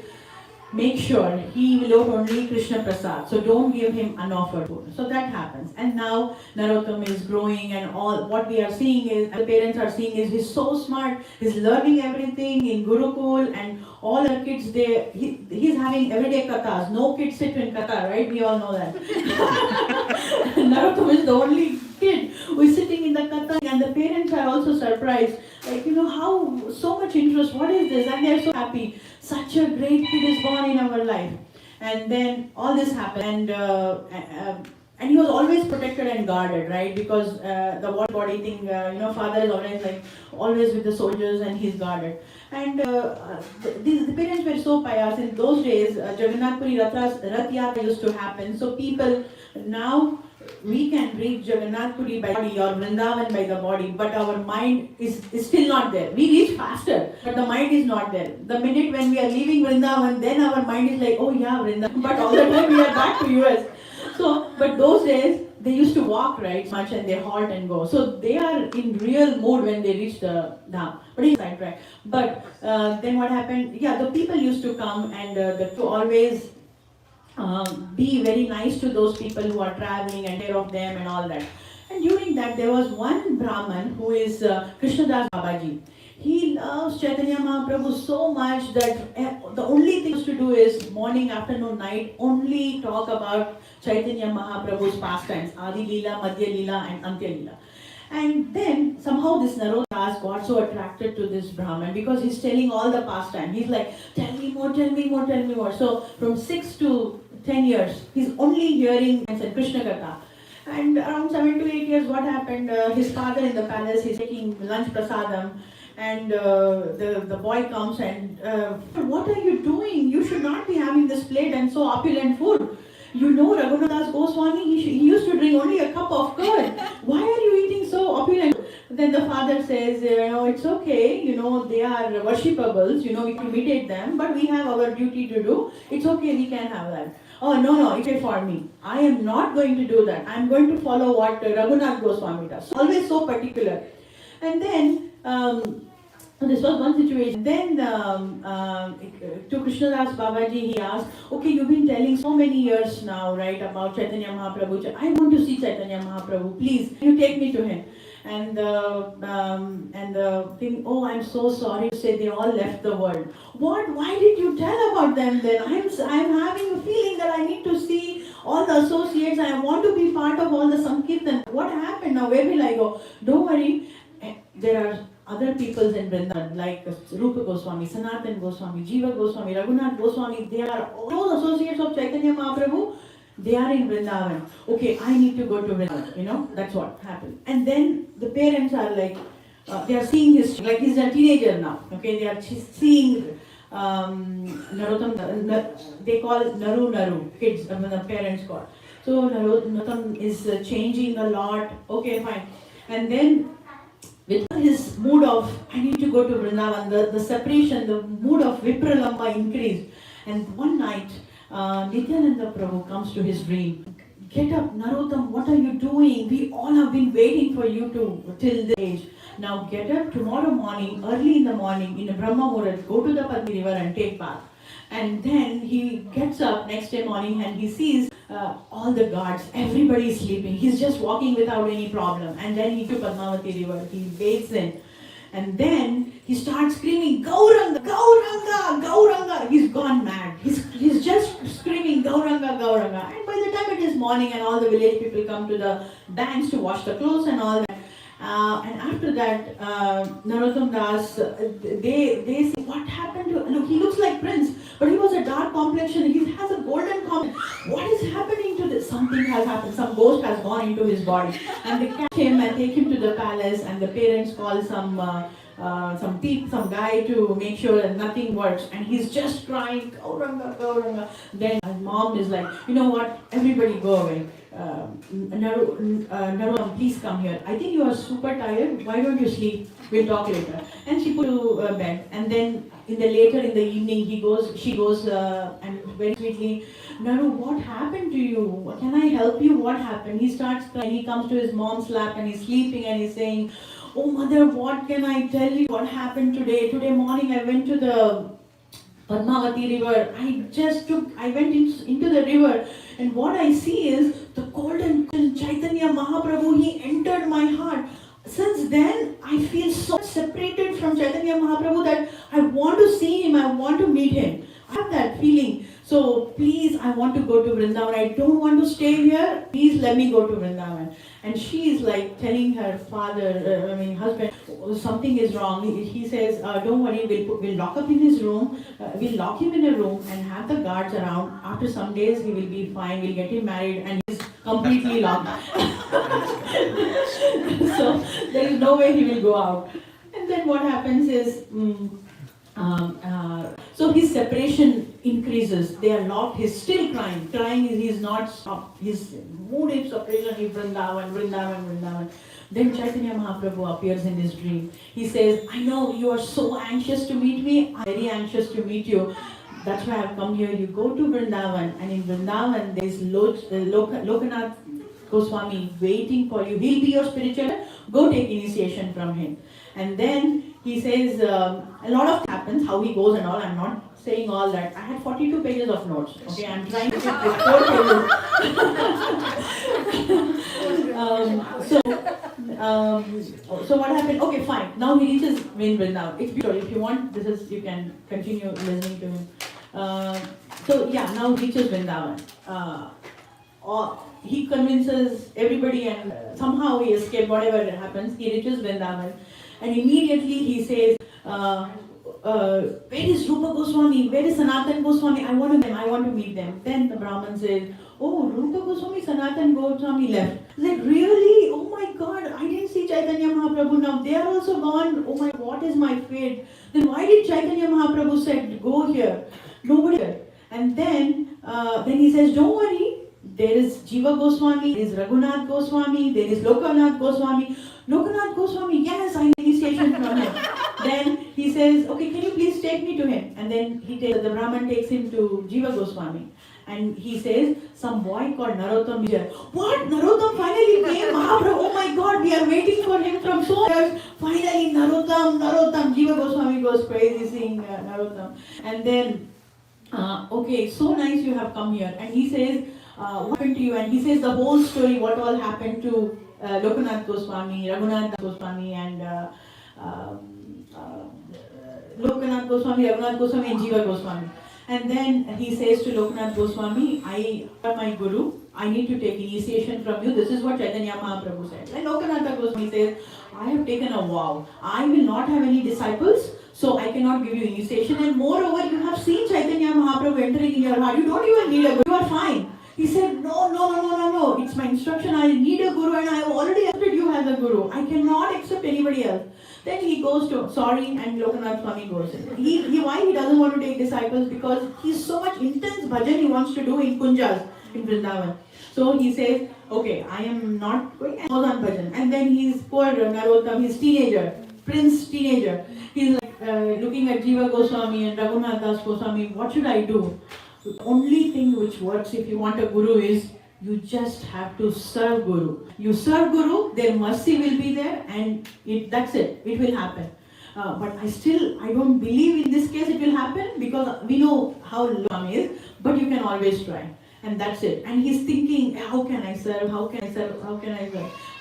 make sure he will eat only Krishna Prasad. So don't give him unoffered food. So that happens. And now Narottam is growing, and all what we are seeing is, the parents are seeing is, he's so smart. He's learning everything in Gurukul, and all the kids there, he's having everyday kathas. No kids sit in katha, right? We all know that. Narottam is the only kid who is sitting in the katha, and the parents are also surprised. Like, how so much interest, what is this? And they're so happy. Such a great kid is born in our life. And then all this happened, and he was always protected and guarded, right? Because the water body thing, father is always with the soldiers, and he's guarded. And the parents were so pious. In those days, Jagannath Puri Rath Yatra used to happen. So people, now we can reach Jagannath Puri by body or Vrindavan by the body, but our mind is still not there. We reach faster, but the mind is not there. The minute when we are leaving Vrindavan, then our mind is like, oh yeah, Vrindavan. But all the time we are back to US. So, but those days, they used to walk right much and they halt and go. So they are in real mood when they reach the dham. But he's sidetracked. But then what happened? Yeah, the people used to come and to always be very nice to those people who are traveling and take care of them and all that. And during that, there was one Brahman who is Krishnadas Babaji. He loves Chaitanya Mahaprabhu so much that the only thing he used to do is morning, afternoon, night, only talk about Chaitanya Mahaprabhu's pastimes, Adi Leela, Madhya Leela and Antya Leela. And then somehow this Narodas got so attracted to this Brahman because he's telling all the pastime. He's like, tell me more, tell me more, tell me more. So from 6 to 10 years, he's only hearing Krishna Katha. And around 7 to 8 years, what happened? His father in the palace, he's taking lunch prasadam. And the boy comes and, what are you doing? You should not be having this plate and so opulent food. You know Raghunath Goswami, he used to drink only a cup of curd. Why are you eating so opulent? Then the father says, it's okay, they are worshippables, we can imitate them, but we have our duty to do. It's okay, we can have that. Oh, no, it's okay for me. I am not going to do that. I'm going to follow what Raghunath Goswami does. Always so particular. And then, this was one situation. Then to Krishnadas Babaji, he asked, okay, you've been telling so many years now, right, about Chaitanya Mahaprabhu. I want to see Chaitanya Mahaprabhu. Please, can you take me to him? And the thing, oh, I'm so sorry to say they all left the world. What? Why did you tell about them then? I'm having a feeling that I need to see all the associates. I want to be part of all the Sankirtan. What happened now? Where will I go? Don't worry. There are other peoples in Vrindavan like Rupa Goswami, Sanatan Goswami, Jiva Goswami, Raghunath Goswami. They are all associates of Chaitanya Mahaprabhu. They are in Vrindavan. Okay, I need to go to Vrindavan. That's what happened. And then the parents are like, they are seeing his, like he's a teenager now. Okay, they are seeing Narottam, they call Naru, kids, the parents call. So Narottam is changing a lot. Okay, fine. And then with his mood of, I need to go to Vrindavan, the separation, the mood of Vipralamba increased. And one night, Nityananda Prabhu comes to his dream. Get up, Narottam, what are you doing? We all have been waiting for you till this age. Now get up tomorrow morning, early in the morning, in a Brahma Muhurat, go to the Padmi river and take bath. And then he gets up next day morning and he sees all the guards, everybody is sleeping. He's just walking without any problem. And then he to Padmavati river, he bathes in. And then he starts screaming, Gauranga, Gauranga, Gauranga. He's gone mad. He's just screaming, Gauranga, Gauranga. And by the time it is morning and all the village people come to the banks to wash the clothes and all that. And after that, Narottam Das, they say, what happened to him? Look, he looks like Prince, but he was a dark complexion. He has a golden complexion. What is happening to this? Something has happened. Some ghost has gone into his body. And they catch him and take him to the palace, and the parents call some guy to make sure that nothing works. And he's just crying, Gauranga, Gauranga. Then his mom is like, you know what? Everybody go away. Narottam, please come here. I think you are super tired. Why don't you sleep? We'll talk later. And she put to bed. And then later in the evening, she goes and very sweetly, Naru, what happened to you? Can I help you? What happened? He starts crying. He comes to his mom's lap and he's sleeping and he's saying, oh mother, what can I tell you? What happened today? Today morning I went to the Padmavati river. I went into the river, and what I see is the golden Chaitanya Mahaprabhu. He entered my heart. Since then, I feel so separated from Chaitanya Mahaprabhu that I want to see him, I want to meet him. I have that feeling. So please, I want to go to Vrindavan. I don't want to stay here. Please let me go to Vrindavan. And she is like telling her husband, something is wrong. He says, don't worry, we'll lock up in his room. We'll lock him in a room and have the guards around. After some days, he will be fine. We'll get him married and he's completely locked. So there is no way he will go out. And then what happens is, so his separation increases. They are locked. He's still crying. He's not stopped. His mood is separation. He's Vrindavan. Then Chaitanya Mahaprabhu appears in his dream. He says, I know you are so anxious to meet me. I'm very anxious to meet you. That's why I've come here. You go to Vrindavan, and in Vrindavan there is Lokanath Goswami waiting for you. He'll be your spiritual. Go take initiation from him. And then he says a lot of happens, how he goes and all. I'm not saying all that. I had 42 pages of notes. Okay, I'm trying to keep with 4 pages. So what happened? Okay, fine. Now he reaches Vrindavan. It's beautiful. If you want, you can continue listening to him. Now he reaches Vrindavan. He convinces everybody, and somehow he escapes. Whatever happens, he reaches Vrindavan, and immediately he says, "Where is Rupa Goswami? Where is Sanatan Goswami? I want to meet them." Then the Brahman says, "Oh, Rupa Goswami, Sanatan Goswami left." Like, really? Oh my God, I didn't see Chaitanya Mahaprabhu now. They are also gone. Oh my, what is my fate? Then why did Chaitanya Mahaprabhu said, "Go here"? Nobody here. And then he says, "Don't worry. There is Jiva Goswami, there is Raghunath Goswami, there is Lokanath Goswami." Lokanath Goswami, yes, I need initiation from him. Then he says, "Okay, can you please take me to him?" And then the Brahman takes him to Jiva Goswami. And he says, "Some boy called Narottam is here." What? Narottam finally came? Mahaprabhu, oh my God, we are waiting for him from so years. Finally, Narottam. Jiva Goswami goes crazy seeing Narottam. And then, okay, so nice you have come here. And he says, "What happened to you?" And he says the whole story, what all happened to Lokanath Goswami, Raghunath Goswami, and Lokanath Goswami, Raghunath Goswami, and Jiva Goswami. And then he says to Lokanath Goswami, "I am my guru. I need to take initiation from you." This is what Chaitanya Mahaprabhu said. And Lokanath Goswami says, "I have taken a vow. I will not have any disciples, so I cannot give you initiation. And moreover, you have seen Chaitanya Mahaprabhu entering in your heart. You don't even need a guru. You are fine." He said, No. It's my instruction. I need a guru, and I have already accepted you as a guru. I cannot accept anybody else. Then he goes to, and Lokanath Swami goes. Why he doesn't want to take disciples? Because he's so much intense bhajan he wants to do in Kunjas, in Vrindavan. So he says, "Okay, I am not going," and goes on bhajan. And then he's poor Narottam, he's teenager. He's like looking at Jiva Goswami and Raghunath Das Goswami. What should I do? The only thing which works if you want a guru is you just have to serve Guru. You serve Guru, their mercy will be there, and that's it. It will happen. But I don't believe in this case it will happen, because we know how Swami is, but you can always try. And that's it. And he's thinking, how can I serve?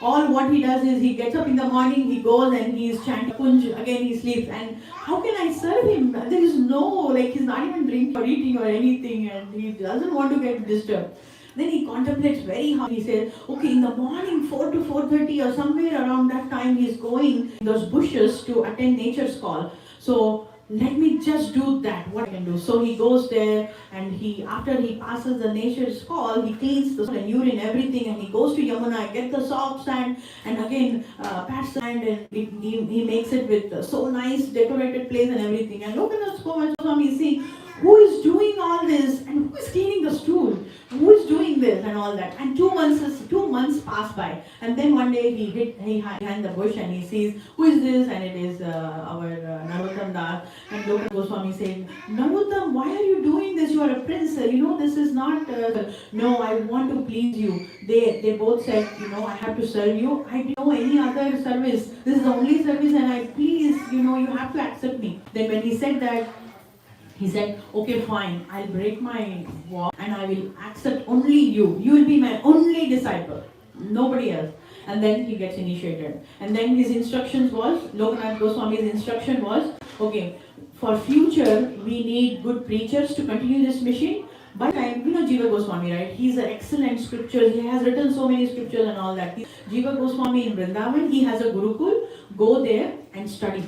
All what he does is he gets up in the morning, he goes and he's chanting Kunj, again he sleeps. And how can I serve him? There is he's not even drinking or eating or anything, and he doesn't want to get disturbed. Then he contemplates very hard. He says, okay, in the morning, 4 to 4:30 or somewhere around that time, he's going in those bushes to attend nature's call. So let me just do that, what I can do. So he goes there, and after he passes the nature's call, he cleans the and urine, everything, and he goes to Yamuna, gets the soft sand, and again pats the sand, and he makes it with so nice decorated place and everything. And Lokanath Goswami is seeing, who is doing all this, and who is cleaning the stool? Who is doing this and all that? And 2 months pass by, and then one day he behind the bush and he sees, who is this? And it is our Narottam Das. And Lokanath Goswami saying, "Narottam, why are you doing this? You are a prince. This is not. No, I want to please you." They both said, I have to serve you. I don't know any other service. This is the only service, and you have to accept me. Then when he said that, he said, "Okay, fine, I'll break my vow and I will accept only you. You will be my only disciple, nobody else." And then he gets initiated. And then his instructions was, Lokanath Goswami's instruction was, okay, for future, we need good preachers to continue this mission. By the time, Jiva Goswami, right? He's an excellent scripture. He has written so many scriptures and all that. Jiva Goswami in Vrindavan, he has a Gurukul. Go there and study.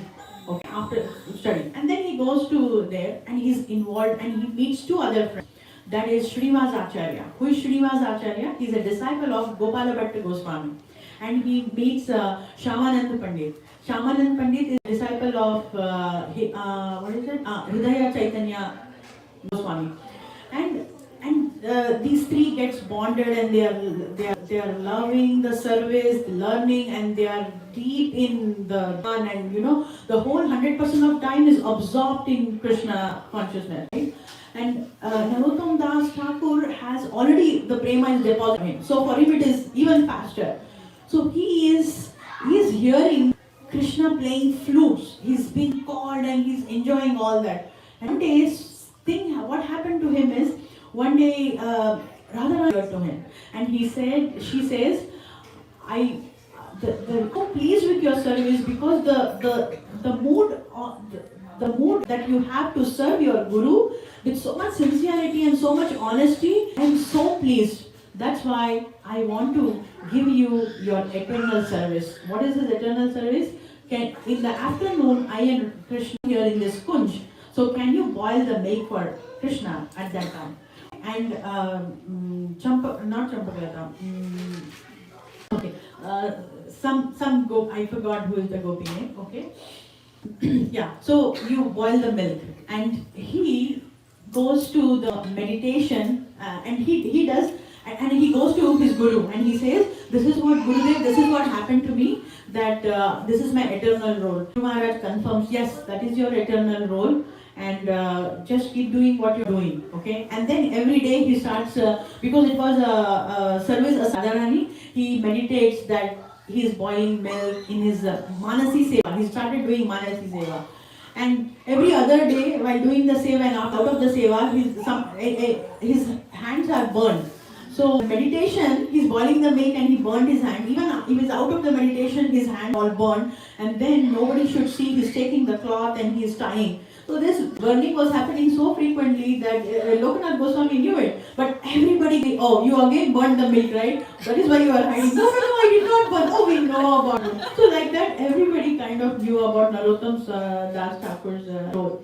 Okay, after studying. And then he goes to there and he's involved and he meets 2 other friends. That is Srinivas Acharya. Who is Srinivas Acharya? He's a disciple of Gopala Bhatta Goswami. And he meets Shyamananda Pandit. Shyamananda Pandit is a disciple of Hridaya Chaitanya Goswami. And these 3 gets bonded, and they are loving the service, learning, and they are deep in the fun, and the whole 100% of time is absorbed in Krishna consciousness, right? And Narottam Das Thakur has already, the prema is deposited in him. So for him it is even faster. So he is hearing Krishna playing flutes. He's being called and he's enjoying all that. And one day, what happened to him is, one day Radharani said to him, and she says, the pleased with your service because the mood that you have to serve your guru with so much sincerity and so much honesty, I am so pleased. That's why I want to give you your eternal service. What is this eternal service? In the afternoon, I and Krishna here in this kunj. So can you boil the milk for Krishna at that time? And I forgot who is the gopi name. Okay. Yeah. So you boil the milk, and he goes to the meditation, and he does. And he goes to his guru and he says, this is what Gurudev, this is what happened to me, that this is my eternal role. Guru Maharaj confirms, yes, that is your eternal role, and just keep doing what you're doing, okay? And then every day he starts, because it was a service, a Sadharani, he meditates that he is boiling milk in his Manasi Seva. He started doing Manasi Seva. And every other day while doing the Seva and out of the Seva, his hands are burned. So meditation, he's boiling the milk and he burned his hand. Even if he was out of the meditation, his hand all burned. And then nobody should see, he's taking the cloth and he's tying. So this burning was happening so frequently that Lokanath Goswami knew it. But everybody, oh, you again burned the milk, right? That is why you are hiding. No, I did not burn. Oh, we know about it. So like that, everybody kind of knew about Narottam Das Thakur's role.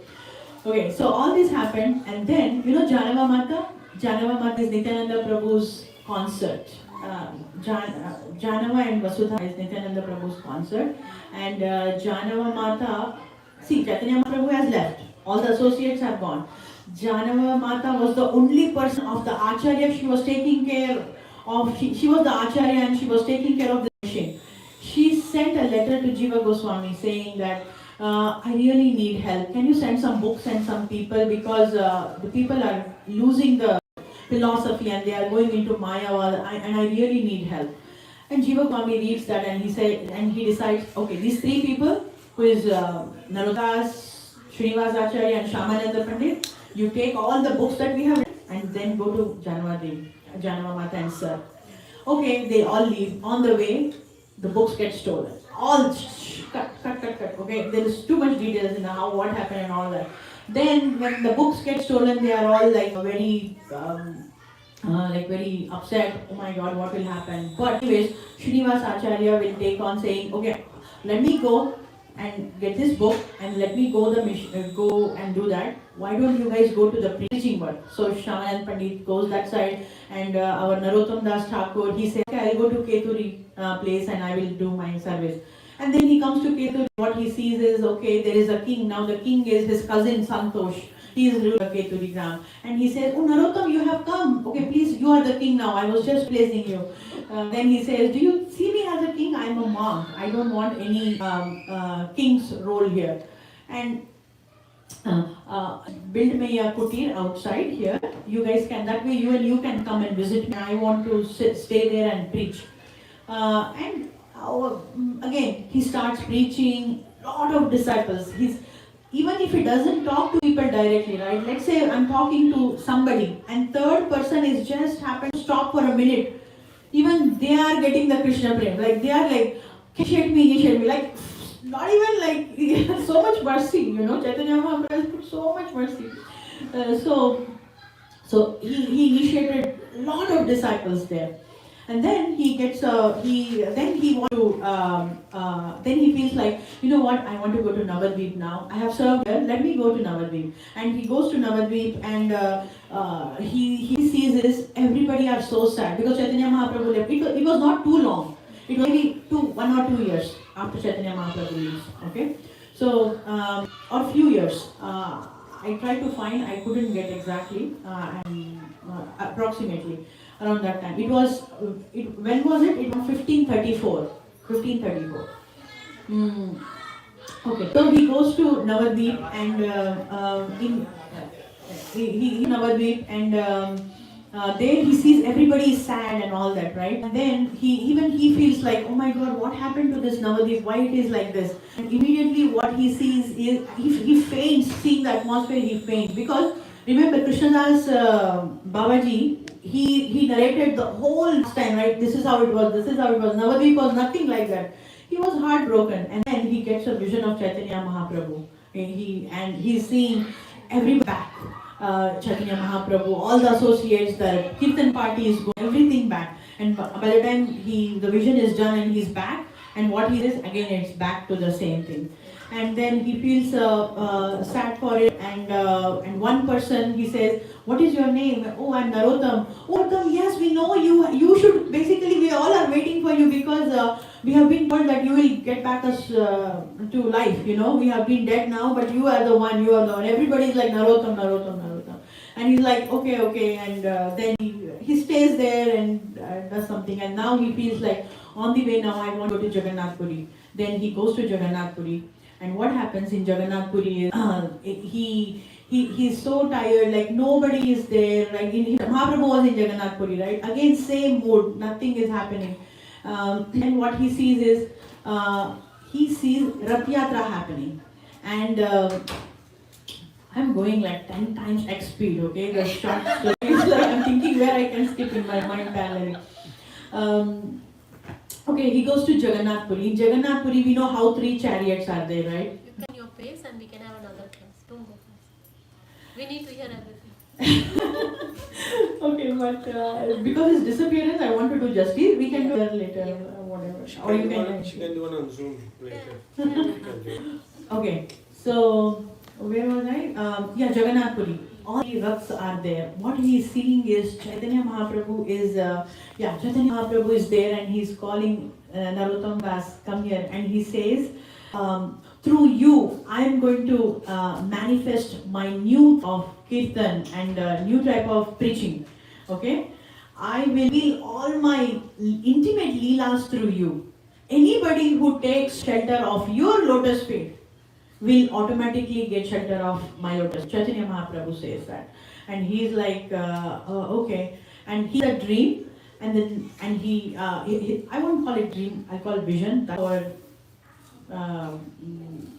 Okay, so all this happened, and then, Janava Mata? Janava Mata is Nityananda Prabhu's concert. Janava and Vasudha is Nityananda Prabhu's concert. And Janava Mata, see, Chaitanya Mahaprabhu has left. All the associates have gone. Janava Mata was the only person of the Acharya. She was taking care of, she was the Acharya and she was taking care of the machine. She sent a letter to Jiva Goswami saying that, I really need help. Can you send some books and some people, because the people are losing the philosophy and they are going into Mayavad, and I really need help. And Jiva Goswami reads that and he decides, okay, these three people, who is Narodas, Srinivas Acharya and Shyamananda Pandit, you take all the books that we have and then go to Janava Mata and serve. Okay, they all leave. On the way, the books get stolen. All cut. Okay, there is too much details in what happened and all that. Then when the books get stolen, they are all like very upset. Oh my God, what will happen? But anyways, Srinivas Acharya will take on saying, okay, let me go and get this book and let me go and do that. Why don't you guys go to the preaching work? So Shyamananda Pandit goes that side, and our Narottam Das Thakur, he says, okay, I'll go to Keturi place and I will do my service. And then he comes to Keturi. What he sees is, okay, there is a king. Now the king is his cousin Santosh. He is ruler of Keturi Gram. And he says, oh Narottam, you have come. Okay, please, you are the king now. I was just placing you. Then he says, do you see me as a king? I am a monk. I don't want any king's role here. And build me a kutir outside here. You guys can, that way you can come and visit me. I want to stay there and preach. Again, he starts preaching, lot of disciples. Even if he doesn't talk to people directly, right? Let's say I'm talking to somebody and third person is just happened to stop for a minute. Even they are getting the Krishna prem. Like they are like, initiate me. Like, not even like, so much mercy, Chaitanya Mahaprabhu put so much mercy. So he initiated a lot of disciples there. And then he gets then he feels like, you know what, I want to go to Navadvip now. I have served there, let me go to Navadvip. And he goes to Navadvip and he sees this, everybody are so sad because Chaitanya Mahaprabhu left. It was not too long. It was maybe 1 or 2 years after Chaitanya Mahaprabhu leaves. Okay? So, or few years. I tried to find, I couldn't get exactly, approximately. Around that time. When was it? It was 1534. 1534. Okay. So he goes to Navadvip and he Navadvip, and there he sees everybody is sad and all that, right? And then he feels like, oh my God, what happened to this Navadvip? Why it is like this? And immediately what he sees is he faints. Seeing the atmosphere, he faints, because remember Krishnadas Babaji. He narrated the whole time, right? This is how it was. This is how it was. Navadvip was nothing like that. He was heartbroken, and then he gets a vision of Chaitanya Mahaprabhu. He's seeing every back. Chaitanya Mahaprabhu, all the associates, the Kirtan party is going, everything back. And by the time the vision is done and he's back, and what he is, again it's back to the same thing. And then he feels sad for it, and one person, he says, what is your name? Oh, I'm Narottam. Oh, Narottam, yes, we know you. You should, basically we all are waiting for you, because we have been told that you will get back us to life, we have been dead now, but you are the one, Everybody is like Narottam, Narottam, Narottam. And he's like, okay, and then he stays there and does something, and now he feels like, on the way now I want to go to Jagannath Puri. Then he goes to Jagannath Puri, and what happens in Jagannath Puri is, he's so tired, like nobody is there, like Mahaprabhu was in Jagannath Puri, right? Again, same mood, nothing is happening. And what he sees is, he sees Rath Yatra happening, and I'm going like 10 times X speed, okay? The short story is like, I'm thinking where I can skip in my mind parallelly. Okay, he goes to Jagannath Puri. In Jagannath Puri, we know how 3 chariots are there, right? You can your pace and we can have another class. Don't go fast. We need to hear everything. Okay, but because his disappearance, I want to do justice. We can do that later, whatever. Or you can. She can do one on Zoom later. Yeah. Okay, so where was I? Jagannath Puri. All the Raths are there. What he is seeing is Chaitanya Mahaprabhu is Chaitanya Mahaprabhu is there, and he's calling Narottam Das, come here, and he says, through you, I am going to manifest my new of kirtan and new type of preaching. Okay, I will reveal all my intimate leelas through you. Anybody who takes shelter of your lotus feet will automatically get shelter of my lotus. Chaitanya Mahaprabhu says that, and he's like, okay, and he's a dream, and then he I won't call it dream, I call it vision. That's our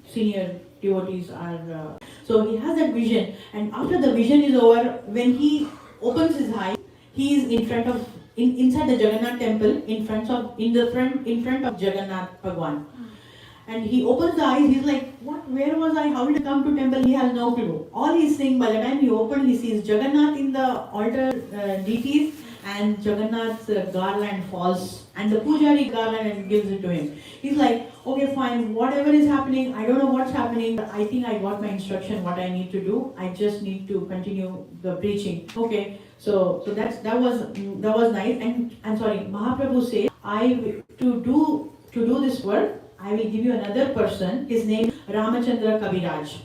senior devotees are. So he has that vision, and after the vision is over, when he opens his eyes, he is in front of inside the Jagannath temple, in front of Jagannath Bhagwan. And he opens the eyes, he's like, what, where was I, how did I come to temple? He has no clue. All he's seeing, by the time he opened, he sees Jagannath in the altar deities, and Jagannath's garland falls, and the pujari garland and gives it to him. He's like, okay, fine, whatever is happening, I don't know what's happening, but I think I got my instruction, what I need to do. I just need to continue the preaching. Okay, so that was nice. And I'm sorry, Mahaprabhu says, to do this work, I will give you another person. His name is Ramachandra Kaviraj.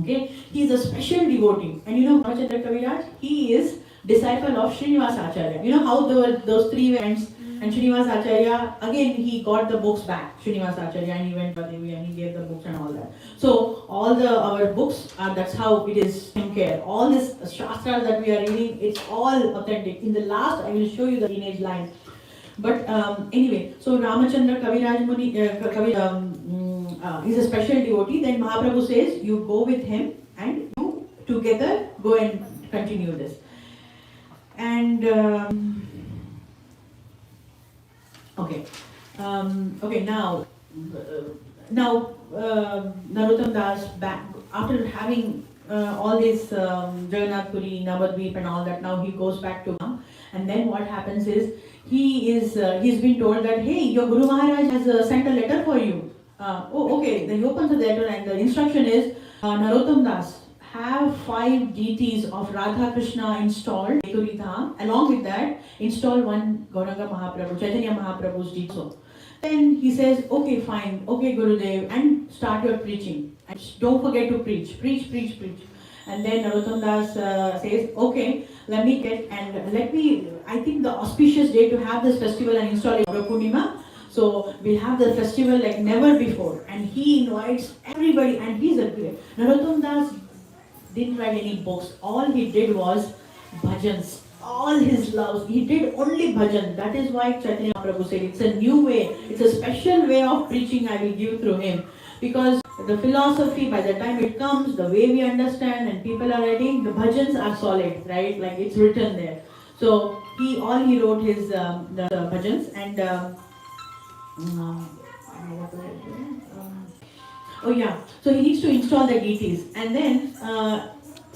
Okay, he is a special devotee, and Ramachandra Kaviraj, he is disciple of Srinivas Acharya. You know how there were those 3 events, and Srinivas Acharya, again he got the books back, Srinivas Acharya, and he went to Devi and he gave the books and all that. So all our books are, that's how it is taken care. All this Shastras that we are reading, it's all authentic. In the last, I will show you the lineage line. But anyway, so Ramachandra Kaviraj Muni is a special devotee. Then Mahaprabhu says, you go with him and you together go and continue this. And now Narottam Das, back after having all this Jagannath Puri, Navadvip and all that, now he goes back to Ram. And then what happens is, he's been told that, hey, your Guru Maharaj has sent a letter for you. Okay, then he opens the letter and the instruction is, Narottam Das, have 5 deities of Radha Krishna installed, along with that, install one Gauranga Mahaprabhu, Chaitanya Mahaprabhu's deity. Then he says, okay, fine, okay, Gurudev, and start your preaching. And don't forget to preach. And then Narottam Das says, okay, let me, I think the auspicious day to have this festival and install it, Purnima. So we'll have the festival like never before. And he invites everybody, and he's a great. Narottam Das didn't write any books. All he did was bhajans. All his loves, he did only bhajan. That is why Chaitanya Prabhu said it's a new way, it's a special way of preaching I will give through him. Because the philosophy, by the time it comes, the way we understand and people are writing, the bhajans are solid, right? Like it's written there. So all he wrote his the bhajans and oh yeah, so he needs to install the deities and then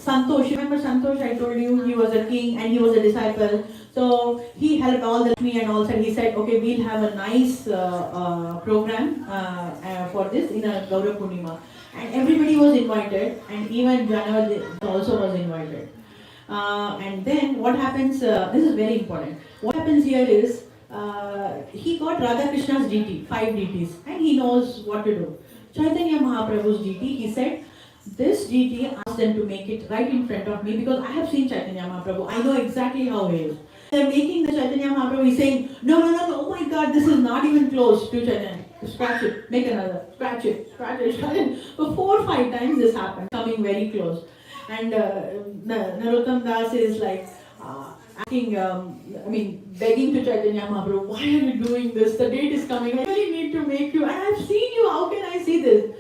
Santosh, remember Santosh, I told you he was a king and he was a disciple. So he helped all the Lakshmi and all that. He said, okay, we'll have a nice program for this in a Gaura Purnima. And everybody was invited and even Janav also was invited. And then what happens, this is very important. What happens here is, he got Radha Krishna's deity, 5 deities, and he knows what to do. Chaitanya Mahaprabhu's deity, he said, this deity asked them to make it right in front of me because I have seen Chaitanya Mahaprabhu. I know exactly how he is. They're making the Chaitanya Mahaprabhu, he's saying, no, oh my God, this is not even close to Chaitanya. Scratch it, make another, scratch it. So 4 or 5 times this happened, coming very close. And Narottam Das is like, asking, begging to Chaitanya Mahaprabhu, why are you doing this? The date is coming, I really need to make you, and I've seen you, how can I see this?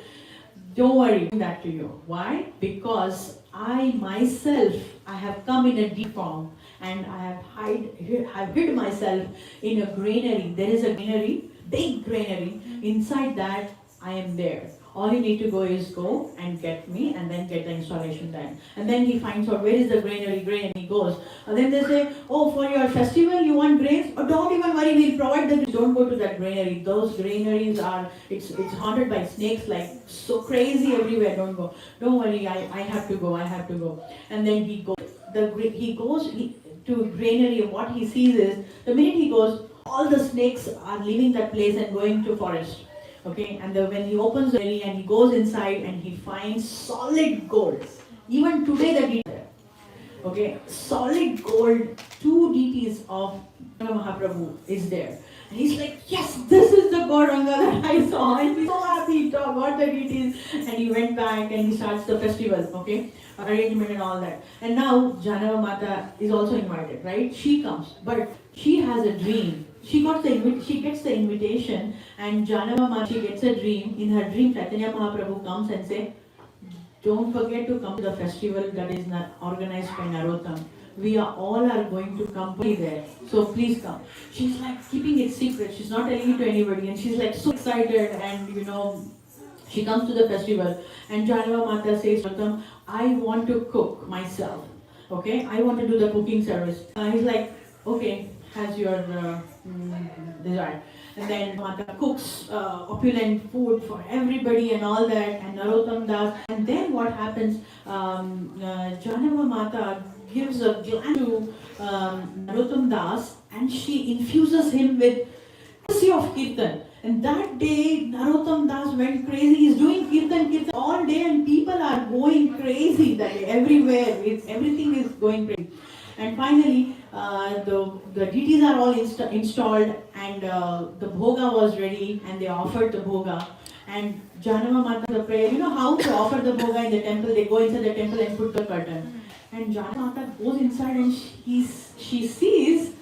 Don't worry, I'm that to you. Why? Because I myself, I have come in a deep form and I have hid myself in a granary. There is a granary, big granary. Inside that, I am there. All you need to go is go and get me and then get the installation done. And then he finds out where is the granary, and he goes. And then they say, oh, for your festival you want grains? Oh, don't even worry, we'll provide the grains. Don't go to that granary. Those granaries are, it's haunted by snakes, like so crazy everywhere. Don't go. Don't worry, I have to go. And then he goes. He goes to granary, and what he sees is, the minute he goes, all the snakes are leaving that place and going to forest. Okay, and when he opens the area and he goes inside and he finds solid gold. Even today the detail. Okay, solid gold, 2 deities of Mahaprabhu is there. And he's like, yes, this is the Gauranga that I saw. And he's so happy, he got the deities. And he went back and he starts the festival, okay, arrangement and all that. And now Janava Mata is also invited, right? She comes, but she has a dream. She gets the invitation, and Janava Mata, she gets a dream. In her dream, Chaitanya Mahaprabhu comes and says, don't forget to come to the festival that is organized by Narottam. We all are going to come there, so please come. She's like keeping it secret. She's not telling it to anybody, and she's like so excited. And she comes to the festival, and Janava Mata says, Narottam, I want to cook myself. Okay, I want to do the cooking service. He's like, okay, has your desire. And then Mata cooks opulent food for everybody and all that, and Narottam Das. And then what happens, Janava Mata gives a gland to Narottam Das, and she infuses him with ecstasy of Kirtan. And that day, Narottam Das went crazy. He's doing Kirtan all day, and people are going crazy that day. Everywhere, everything is going crazy. And finally, the deities are all installed, and the bhoga was ready, and they offered the bhoga. And Janava Mata, the prayer, how to offer the bhoga in the temple? They go inside the temple and put the curtain. And Janava Mata goes inside, and she sees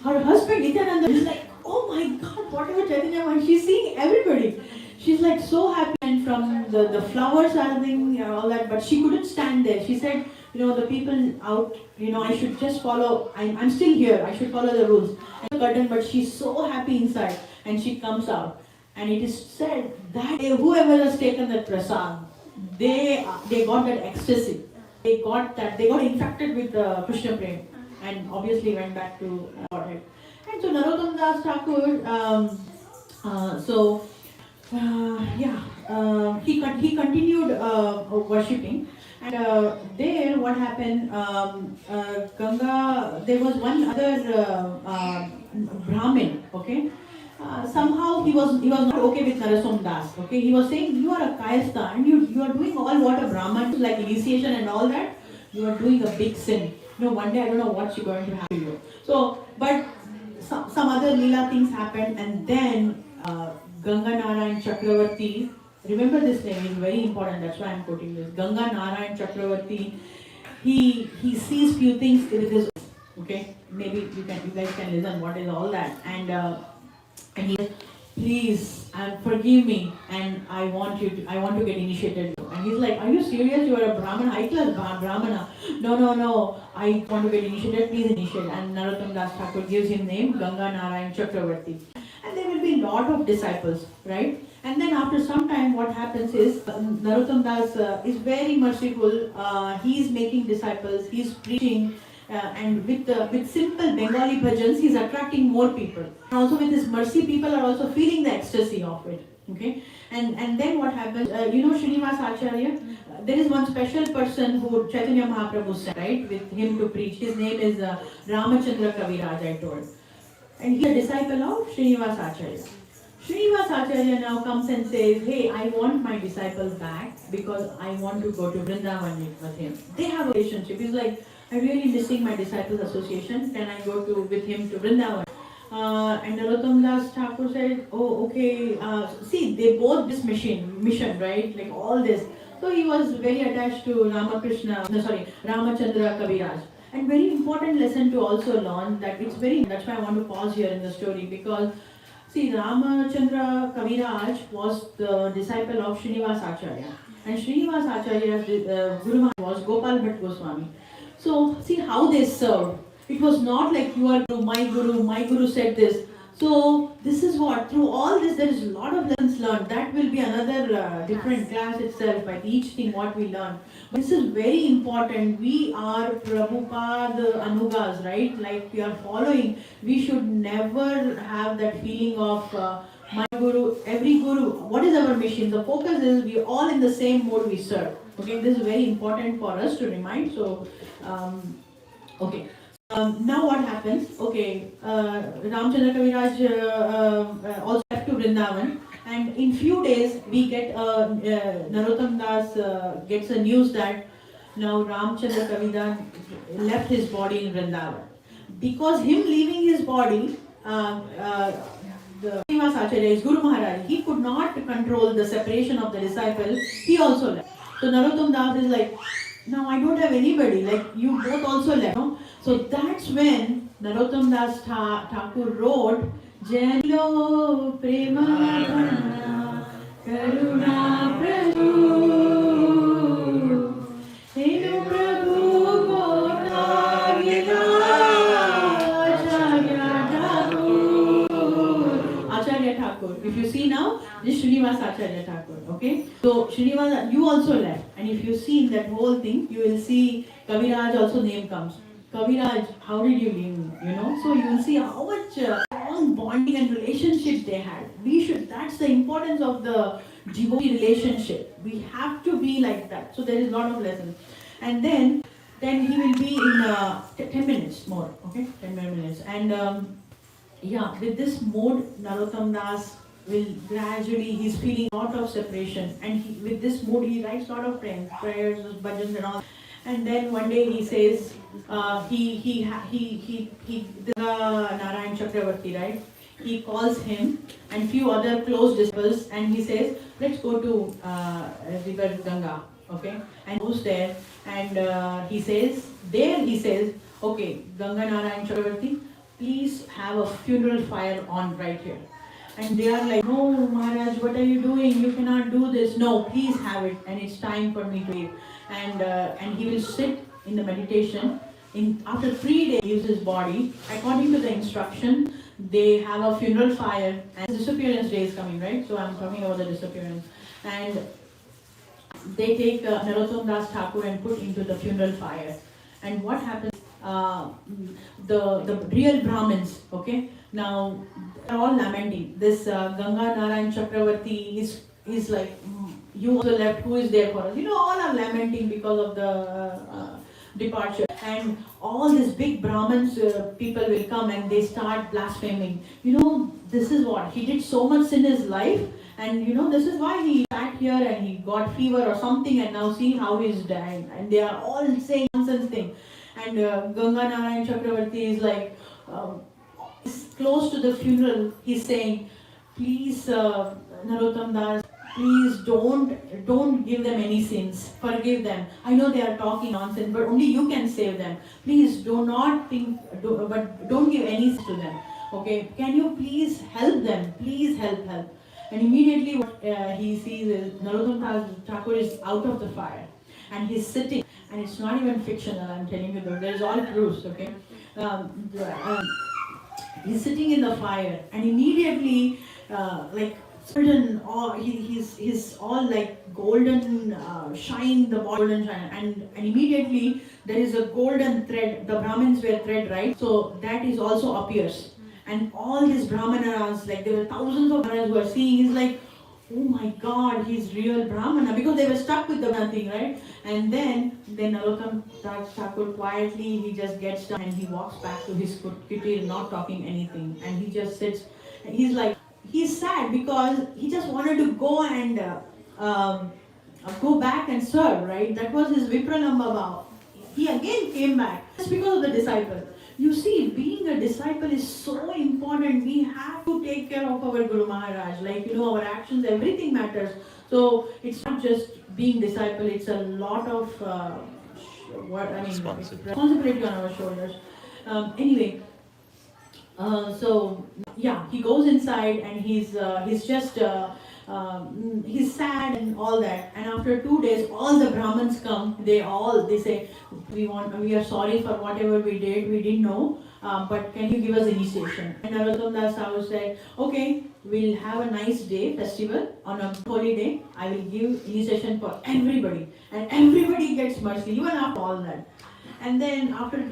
her husband Nityananda. She's like, oh my God, whatever Chaitanya Mata. She's seeing everybody. She's like so happy, and from the flowers are thing, all that, but she couldn't stand there. She said, the people out, I should just follow, I'm still here, I should follow the rules. And the curtain, but she's so happy inside, and she comes out. And it is said that whoever has taken that prasad, they got that ecstasy. They got infected with Krishna Prem, and obviously went back to Godhead. And so Narottam Das Thakur, he continued worshipping. And there, what happened? Ganga. There was one other Brahmin. Okay. Somehow he was not okay with Narottam Das. Okay. He was saying, you are a Kayastha and you are doing all what a Brahman, like initiation and all that. You are doing a big sin. One day I don't know what's going to happen to you. So, but some other Leela things happened, and then Ganga Narayan Chakravarti remember this name, it's very important, that's why I'm quoting this. Ganga Narayan Chakravarti, he sees few things with his, okay? Maybe you guys can listen what is all that. And he says, please forgive me, and I want to get initiated. And he's like, are you serious? You are a Brahmana, high class Brahmana. No, I want to get initiated, please initiate. And Narottam Das Thakur gives him name Ganga Narayan Chakravarti. And there will be a lot of disciples, right? And then after some time, what happens is Narottam Das is very merciful. He is making disciples. He is preaching, and with simple Bengali bhajans, he is attracting more people. And also with his mercy, people are also feeling the ecstasy of it. Okay, and then what happens? Srinivas Acharya. There is one special person who Chaitanya Mahaprabhu sent, right, with him to preach. His name is Ramachandra Kaviraj, I told. And he is a disciple of Srinivas Acharya. Srinivas Acharya now comes and says, hey, I want my disciples back because I want to go to Vrindavan with him. They have a relationship. He's like, I'm really missing my disciples association. Can I go with him to Vrindavan? And Narottam Das Thakur said, oh, okay. See, they both this mission, right? Like all this. So he was very attached to Ramachandra Kaviraj. And very important lesson to also learn that that's why I want to pause here in the story, because see, Ramachandra Kaviraj was the disciple of Srinivas Acharya. And Srinivas Acharya's Guru Maharaj was Gopal Bhatt Goswami. So see how they served. It was not like you are my guru said this. So this is what, through all this there is a lot of lessons learned. That will be another different class itself by each thing what we learn. But this is very important. We are Prabhupada Anugas, right? Like we are following. We should never have that feeling of my guru, every guru. What is our mission? The focus is we all in the same mode we serve. Okay, this is very important for us to remind. So, okay. Now what happens? Okay, Ramachandra Kaviraj also left to Vrindavan, and in few days we get Narottam Das gets a news that now Ramachandra Kaviraj left his body in Vrindavan. Because him leaving his body, the Srinivas Acharya, his Guru Maharaj, he could not control the separation of the disciple. He also left. So Narottam Das is like, now I don't have anybody, like you both also left. No? So that's when Narottam Das Thakur wrote Jalo Prema Karuna Prabhu Henu Prabhu Gotagila Acharya Thakur. If you see now, this is Srinivas Acharya Thakur. Okay, so Srinivas, you also left, and if you see that whole thing, you will see Kaviraj also name comes. Kaviraj, how did you leave? So you will see how much strong bonding and relationship they had. That's the importance of the devotee relationship. We have to be like that. So there is a lot of lessons. And then he will be in 10 minutes more, okay, 10 more minutes. And with this mode, Narottam Das will gradually, he's feeling a lot of separation. And with this mood, he writes a lot of prayers, bhajans and all. And then one day he says, Narayan Chakravarti, right? He calls him and few other close disciples, and he says, let's go to river Ganga, okay? And goes there, and he says, okay, Ganga Narayan Chakravarti, please have a funeral fire on right here. And they are like, no, Maharaj, what are you doing? You cannot do this. No, please have it, and it's time for me to leave. And he will sit in the meditation. After 3 days, he leaves his body. According to the instruction, they have a funeral fire, and disappearance day is coming, right? So I'm talking about the disappearance. And they take Narottam Das Thakur and put into the funeral fire. And what happens? The real Brahmins, okay? Now, they're all lamenting. This Ganga Narayan Chakravarti is like, you also left, who is there for us? All are lamenting because of the departure. And all these big Brahmins, people will come and they start blaspheming. This is what, he did so much in his life, and this is why he sat here and he got fever or something, and now see how he's dying. And they are all saying nonsense thing. And Ganga Narayan Chakravarti is like, close to the funeral, he's saying, please, Narottam Das, please don't give them any sins. Forgive them. I know they are talking nonsense, but only you can save them. Please do not think, but don't give any sins to them. Okay, can you please help them? Please help. And immediately what he sees is Narottam Thakur is out of the fire, and he's sitting, and it's not even fictional. I'm telling you, there's all proofs. Okay, he's sitting in the fire, and immediately like certain, he's all like golden shine, the golden shine, and immediately there is a golden thread. The Brahmins wear thread, right? So that is also appears. And all these Brahmanas, like there were thousands of Brahmanas who are seeing, he's like, oh my God, he's real Brahmana, because they were stuck with the nothing, right? And then Narottam Thakur quietly, he just gets down and he walks back to his kutir, not talking anything, and he just sits. And he's like, he's sad because he just wanted to go and go back and serve, right? That was his Vipralamba Bhava. He again came back just because of the disciple. You see, being a disciple is so important. We have to take care of our Guru Maharaj. Like, our actions, everything matters. So it's not just being disciple, it's a lot of responsibility on our shoulders. Anyway, so yeah, he goes inside and he's just he's sad and all that. And after 2 days, all the Brahmins come. They say, we are sorry for whatever we did. We didn't know, but can you give us initiation? And Narottam Das Thakur said, okay, we'll have a nice day, festival on a holy day. I will give initiation for everybody, and everybody gets mercy, even after all that. And then after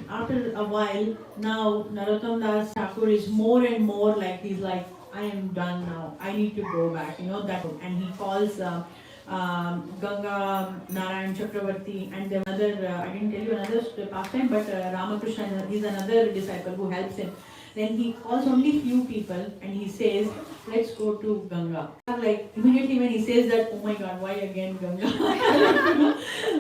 a while, now Narottam Das Thakur is more and more like, he's like, I am done now. I need to go back. That. And he calls Ganga Narayan Chakravarti, and then another. I didn't tell you another pastime, but Ramakrishna is another disciple who helps him. Then he calls only few people and he says, let's go to Ganga. Like immediately when he says that, oh my God, why again Ganga?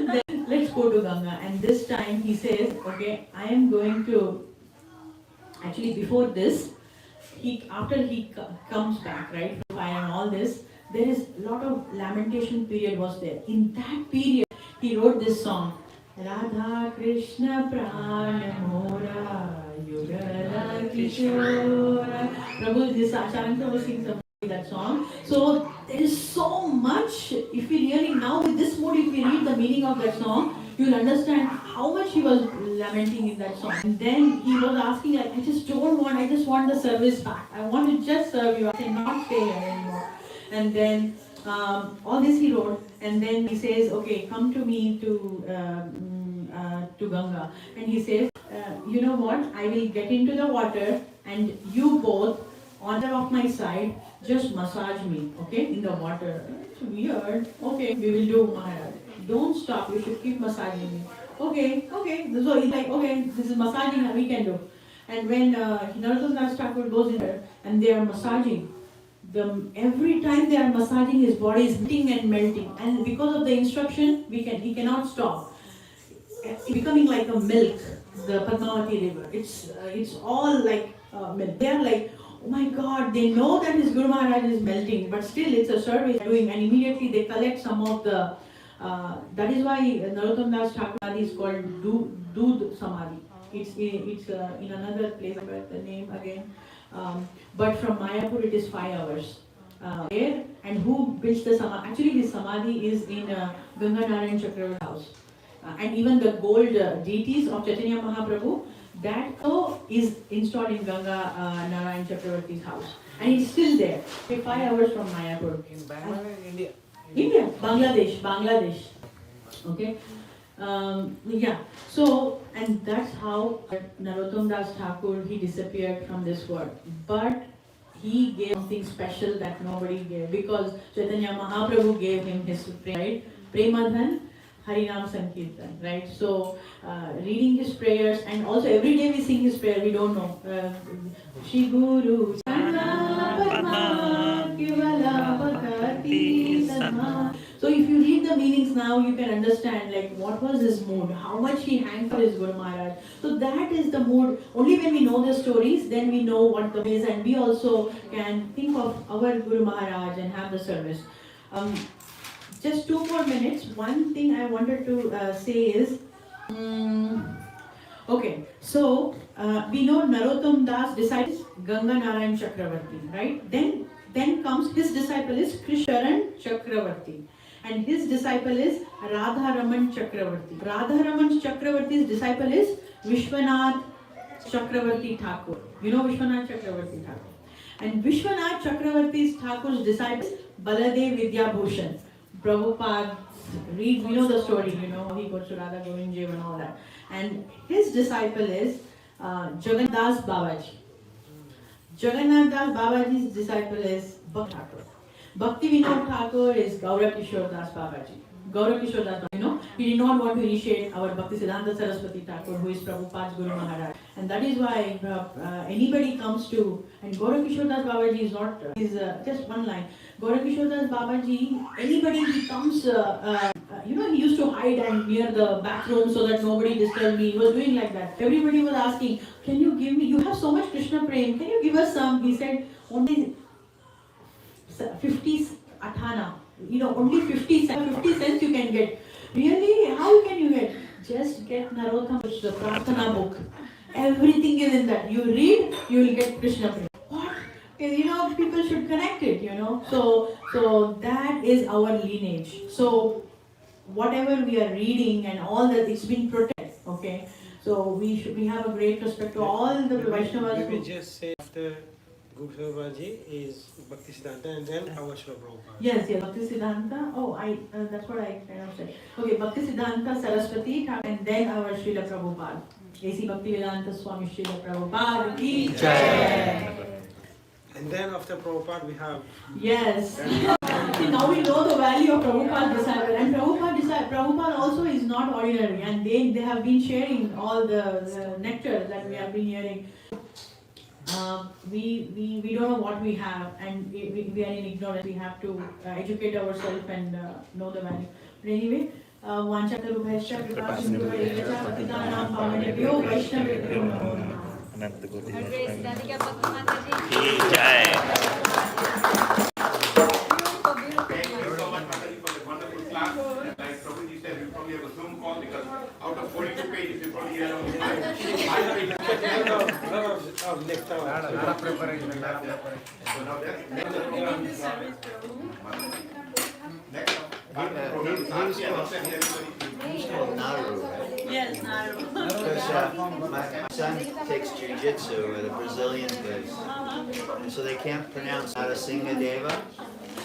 Then let's go to Ganga. And this time he says, okay, I am going to. Actually, before this, after he comes back, right, from fire and all this, there is a lot of lamentation period was there. In that period, he wrote this song, Radha Krishna Prana Mora Yugala Kishora. Prabhu, this Acharya Prabhu sings that song. So there is so much. If we really now with this mood, if we read the meaning of that song, you'll understand how much he was lamenting in that song. And then he was asking, like, I just want the service back. I want to just serve you. I cannot stay here anymore. And then all this he wrote, and then he says, okay, come to me to Ganga. And he says, you know what, I will get into the water and you both, on of my side, just massage me, okay, in the water. It's weird. Okay, we will do, Maharaj. Don't stop, you should keep massaging me. Okay. So he's like, okay, this is massaging, we can do. And when Narottam Das Thakur goes in there and they are massaging, every time they are massaging, his body is melting and melting. And because of the instruction, he cannot stop. It's becoming like a milk, the Padmavati river. It's all like milk. They are like, oh my God, they know that his Guru Maharaj is melting, but still it's a service they're doing, and immediately they collect some of the, that is why Narottam Das Thakur is called Doodh Samadhi. It's in another place, I forgot the name again, but from Mayapur it is 5 hours. There, and who built the Samadhi? Actually, this Samadhi is in Ganga Narayan Chakravarti's house. And even the gold deities of Chaitanya Mahaprabhu, that is installed in Ganga Narayan Chakravarti's house. And it's still there, 5 hours from Mayapur. In Bangalore, India? India, Bangladesh. Okay. Yeah. So, and that's how Narottam Das Thakur, he disappeared from this world. But he gave something special that nobody gave, because Chaitanya Mahaprabhu gave him his right? Premadhan, Harinam Sankirtan, right? So, reading his prayers, and also every day we sing his prayer, we don't know. Shri Guru So if you read the meanings now, you can understand like what was his mood, how much he hanged for his Guru Maharaj. So that is the mood. Only when we know the stories, then we know what the is, and we also can think of our Guru Maharaj and have the service. Just 2 more minutes. One thing I wanted to say is, okay, so we know Narottam Das disciples Ganga Narayan Chakravarti, right? Then comes his disciple is Krisharan Chakravarti, and his disciple is Radha Raman Chakravarti. Radha Raman Chakravarti's disciple is Vishwanath Chakravarti Thakur. You know Vishwanath Chakravarti Thakur. And Vishwanath Chakravarti Thakur's disciple is Baladev Vidyabhushan. Prabhupada, we know the story, you know, he goes to Radha Govind Jiv and all that. And his disciple is Jagannath Das Babaji. Jagannath Das Babaji's disciple is Bhakti Thakur. Bhakti Vinod Thakur is Gaura Kishore Das Babaji. Gaura Kishore Das Babaji, you know, he did not want to initiate our Bhakti Siddhanta Saraswati Thakur, who is Prabhupada's Guru Maharaj. And that is why anybody comes to, and Gaura Kishore Das Babaji is not, just one line. Gaura Kishore Das Babaji, anybody he comes, you know, he used to hide and near the back room so that nobody disturbed me. He was doing like that. Everybody was asking, can you give me, you have so much Krishna Prem, can you give us some? He said, only 50 athana, you know, only 50 cents you can get. Really? How can you get? Just get Narottam, the Prarthana book. Everything is in that. You read, you will get Krishna Prem. What? You know, people should connect it, you know. So that is our lineage. So whatever we are reading and all that, it's been protected, okay? So we have a great respect to all the Vaishnavas. Maybe just say after Guru Babaji is Bhakti Siddhanta and then our Srila Prabhupada. Yes, Bhakti Siddhanta. Oh, that's what I kind of said. Okay, Bhakti Siddhanta Saraswati and then our Srila Prabhupada. A.C. Bhaktivedanta Swami Srila Prabhupada ki Jai. And then after Prabhupada we have... Yes. Now we know the value of Prabhupada's disciple. And Prabhupada also is not ordinary. And they have been sharing all the nectar that we have been hearing. We don't know what we have, and we are in ignorance. We have to educate ourselves and know the value. But anyway, Vanchakalubhaischa Kripasindhuvaivacha Patitanam Pavanebhyo Vaishnavebhyo Namo Namaha. अनंत कोटि Radhika Bhakti Mataji. जय Thank you so much, Mataji, for the wonderful class. Like Prabhuji said, we probably have a Zoom call because out of 42 pages, we probably have only 5. next hour. So now next Naru. Yes, Naru. Because my son takes jiu-jitsu at a Brazilian place. And so they can't pronounce Narasimha.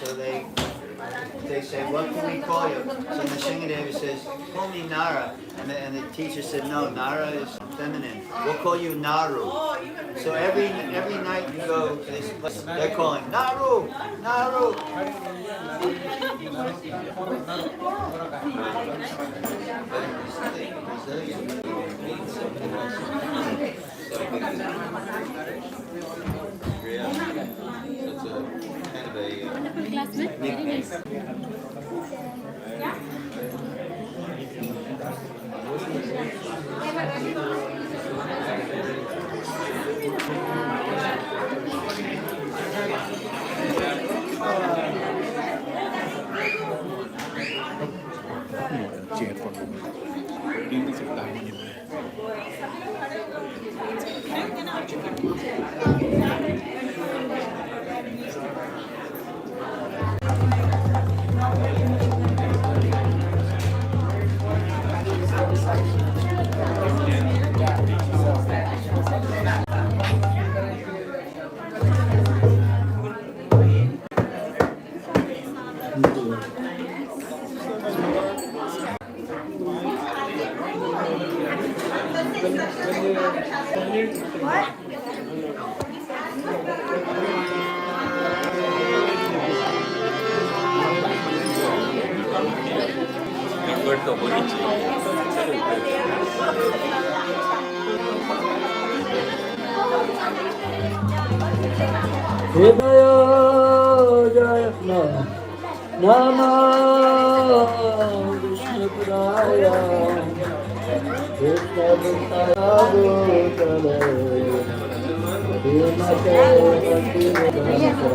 So they say, what can we call you? So Narasimha says, call me Nara. And the teacher said, no, Nara is feminine. We'll call you Naru. So every night you go to this place, they're calling Naru, Naru. Chair पर गड़बड़ तो होनी Hridaya Jayatna Nama Vishnu Pradaya Krishna Vistaya Bhutale Himate Bhakti Vedanta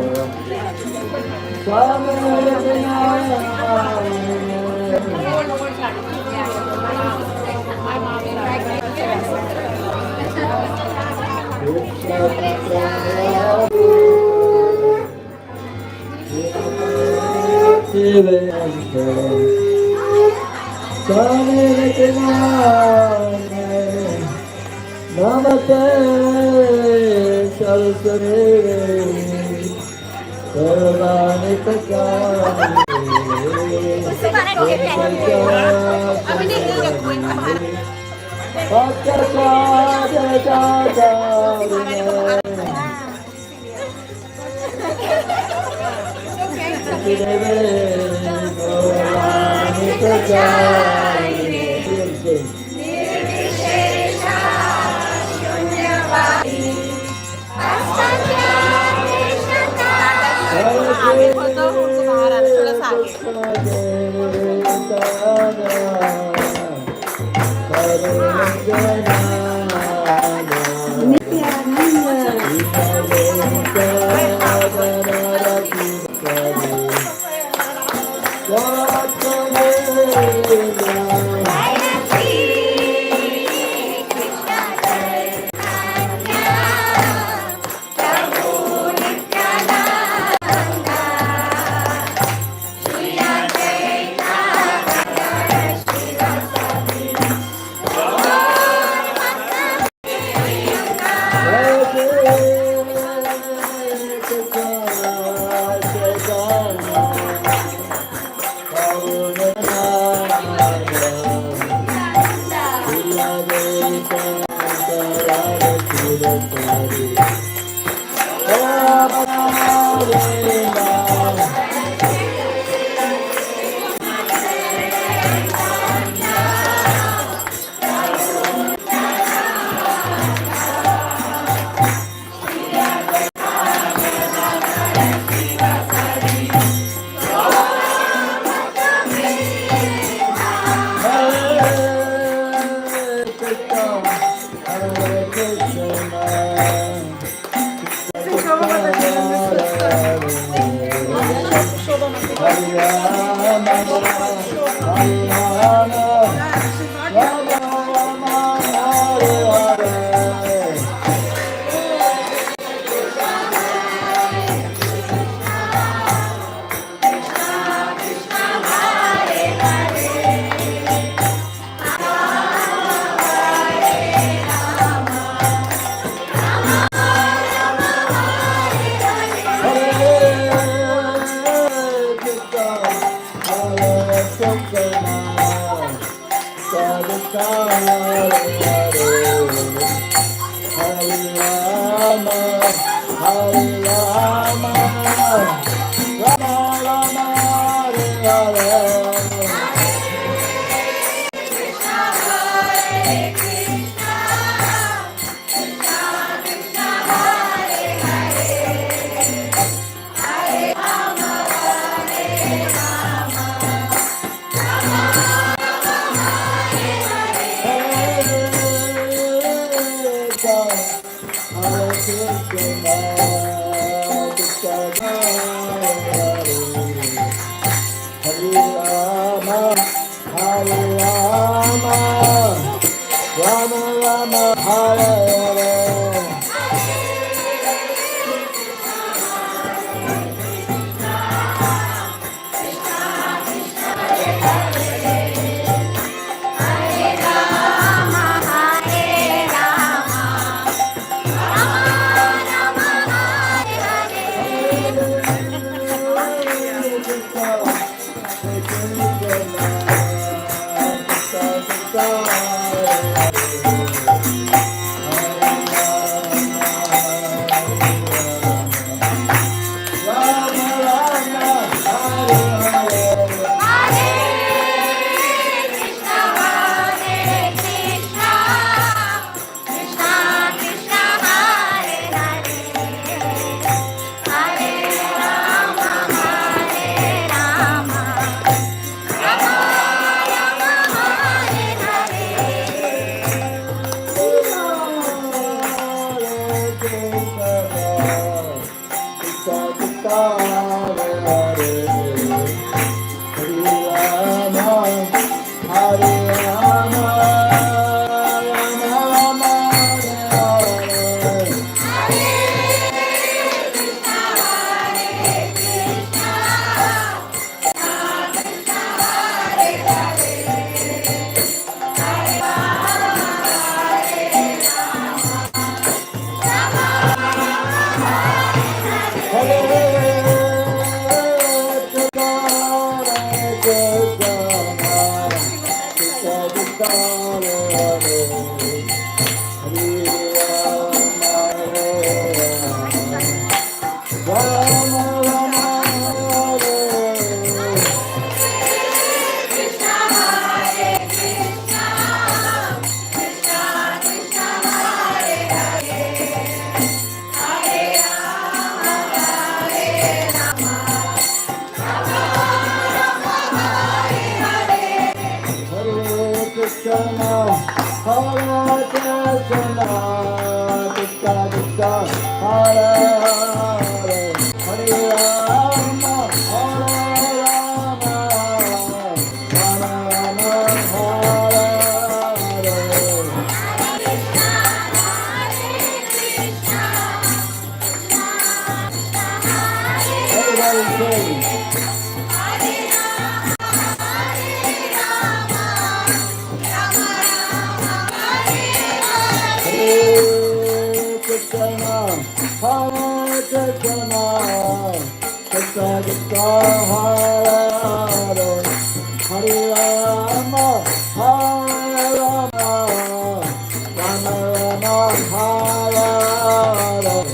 Namaste Saraswati Sarvani Krishna, Krishna Krishna, Hare Hare, Hare Rama, Hare Rama, Rama Rama, Hare Hare. Everybody sing. Hare Krishna, Hare Krishna, Krishna Krishna, Hare Hare, Hare Rama, Hare Rama, Rama Rama, Hare Hare.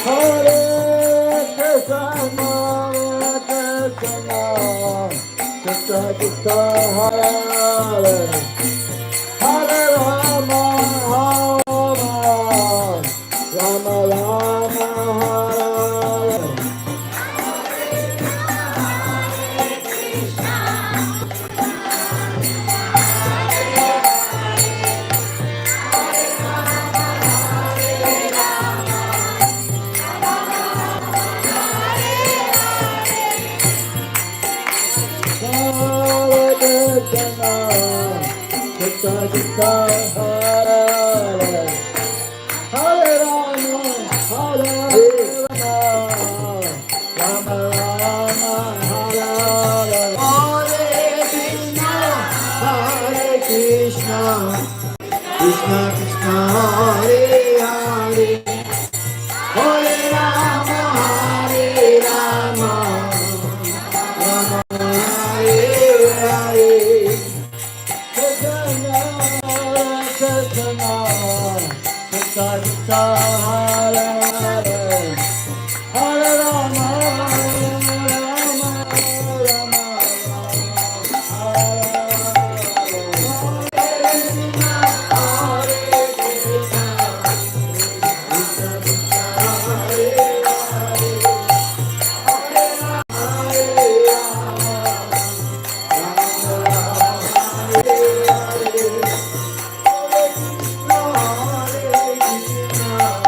Hare Krishna, Krishna Krishna, Krishna Hare Hare, Hare Rama, Hare Rama, Rama Rama, Hare Hare. Hare Krishna, Krishna Krishna, Hare Hare, Hare Rama, Hare Rama, Rama Rama, Hare Hare. Hare Krishna, Krishna Krishna, Hare Hare, Hare Rama, Hare Rama, Rama Hare Hare. Krishna Krishna, Krishna Krishna, Hare Hare, Hare Rama, Hare Rama, Rama Hare Hare.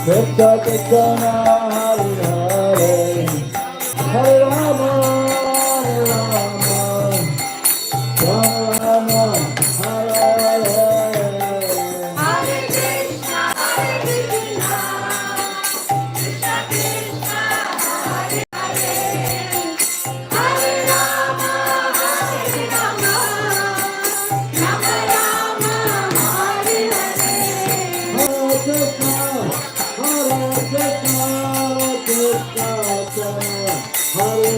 Krishna Krishna Hare Hare, Hare Ram Ram Ram Hare Hare. Hare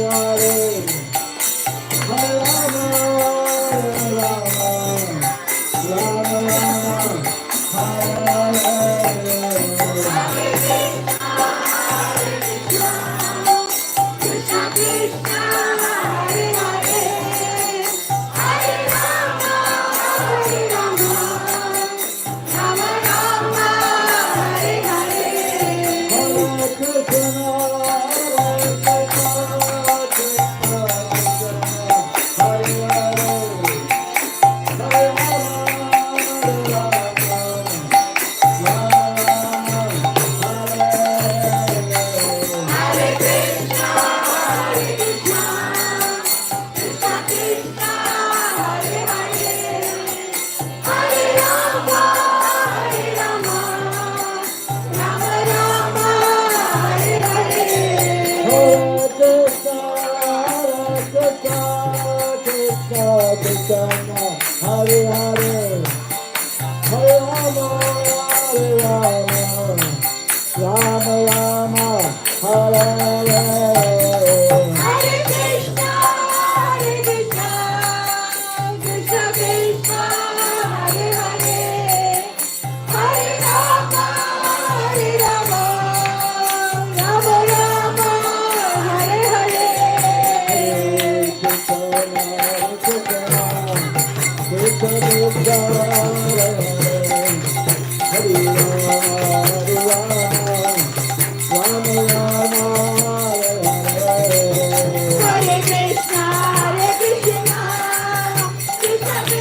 Rama Rama, Hare Hare. Hare Krishna, Krishna Krishna, Hare Hare, Hare Rama, Rama Rama, Hare Hare. Hare Krishna, Krishna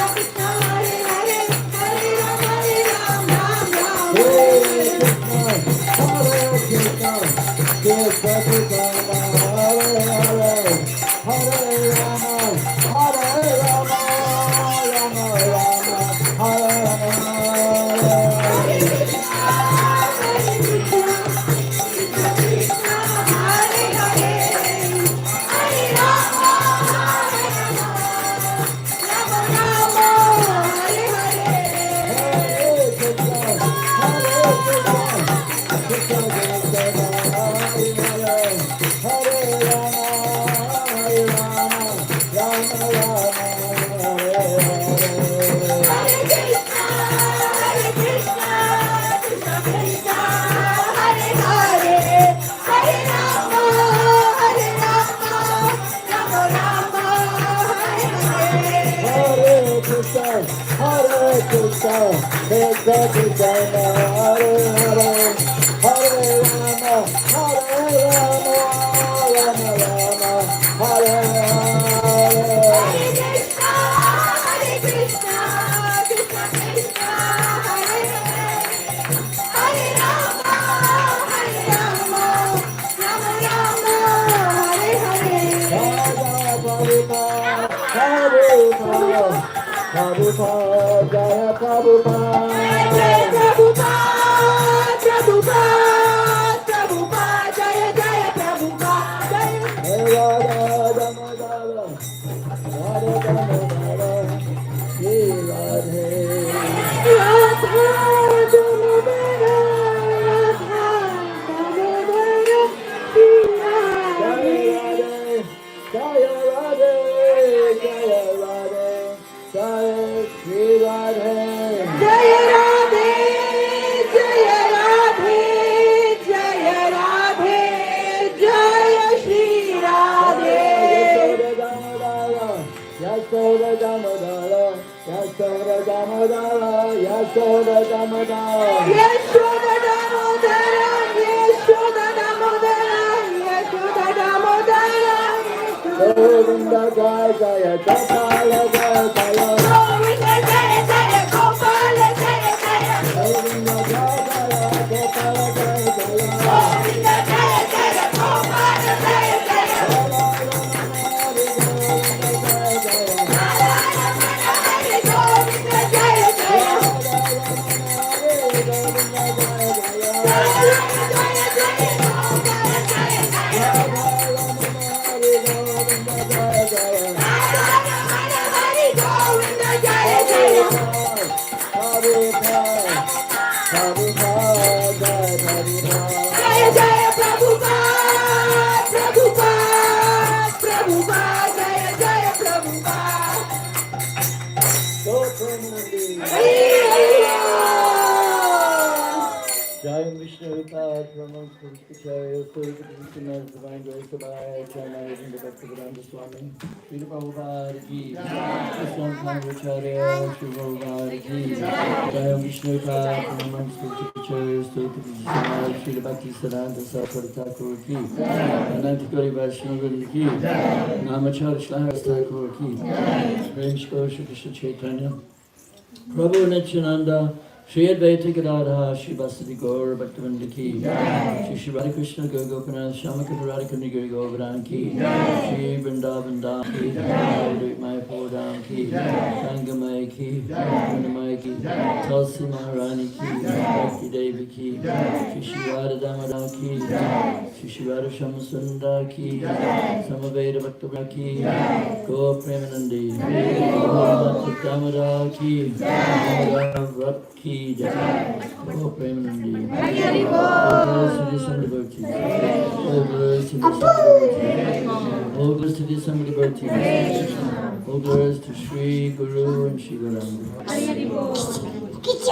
Krishna, Hare Hare, Hare Rama, Rama Hare Hare Krishna, Krishna Krishna, Hare Hare, Hare Rama, Rama Hare Hare God from amongst the chariots, through the position of divine grace of I, China, and the Bhaktivedanta Swami, Srila Prabhupada ki, Krishna Prabhupada, Sri Prabhupada ki, Jai Vishnu Ka from amongst the chariots, through the position of Srila Bhaktivedanta Saraswati Thakur ki, Ananta Gauri Vaishnava ki, Namacharya Shlahas Thakur ki, Prem Shri Krishna Chaitanya, Prabhu Nityananda, Shri Advaita Gadadha, Shri Vasudhi Gaur Bhaktivinoda ki, Shri Shri Radha Krishna Gopinath, Shamakata Radha Nigari Govardhan ki, Shri Vrindavan Dham ki, Radha Mayapur Dham ki, Gangamai ki, Vrinamai ki, Tulsi Maharani ki, Bhakti Devi ki, Shri Shri Radha Damodar ki, Shri Shri Radha Shamasundar ki, Samaveda Bhaktivinoda ki, Gaur Premanandi, Gaur Damodar ki, Damodar Vrat ki, Gaur Premanandi, all glories to the Assembly Devotees, all glories to Sri Guru and Sri Gauranga. Kids.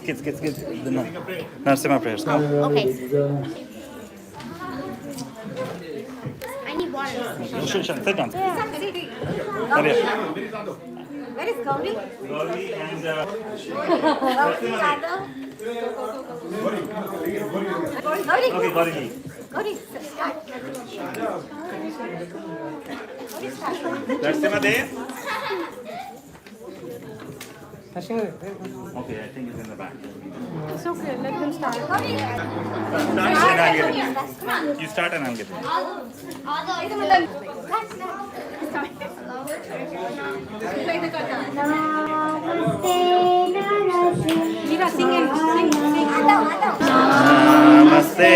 The Narasimha prayers. Okay. I need water. Sure, sit down. Where is Gauri? Gauri and Gauri Yadav. Gauri, Gauri ji. Gauri, start. Narasimha there? Okay, I think it's in the back. It's okay, let them start. Start and I'll get it. Come on. You start and I'll get it. Meera, sing and sing. Namaste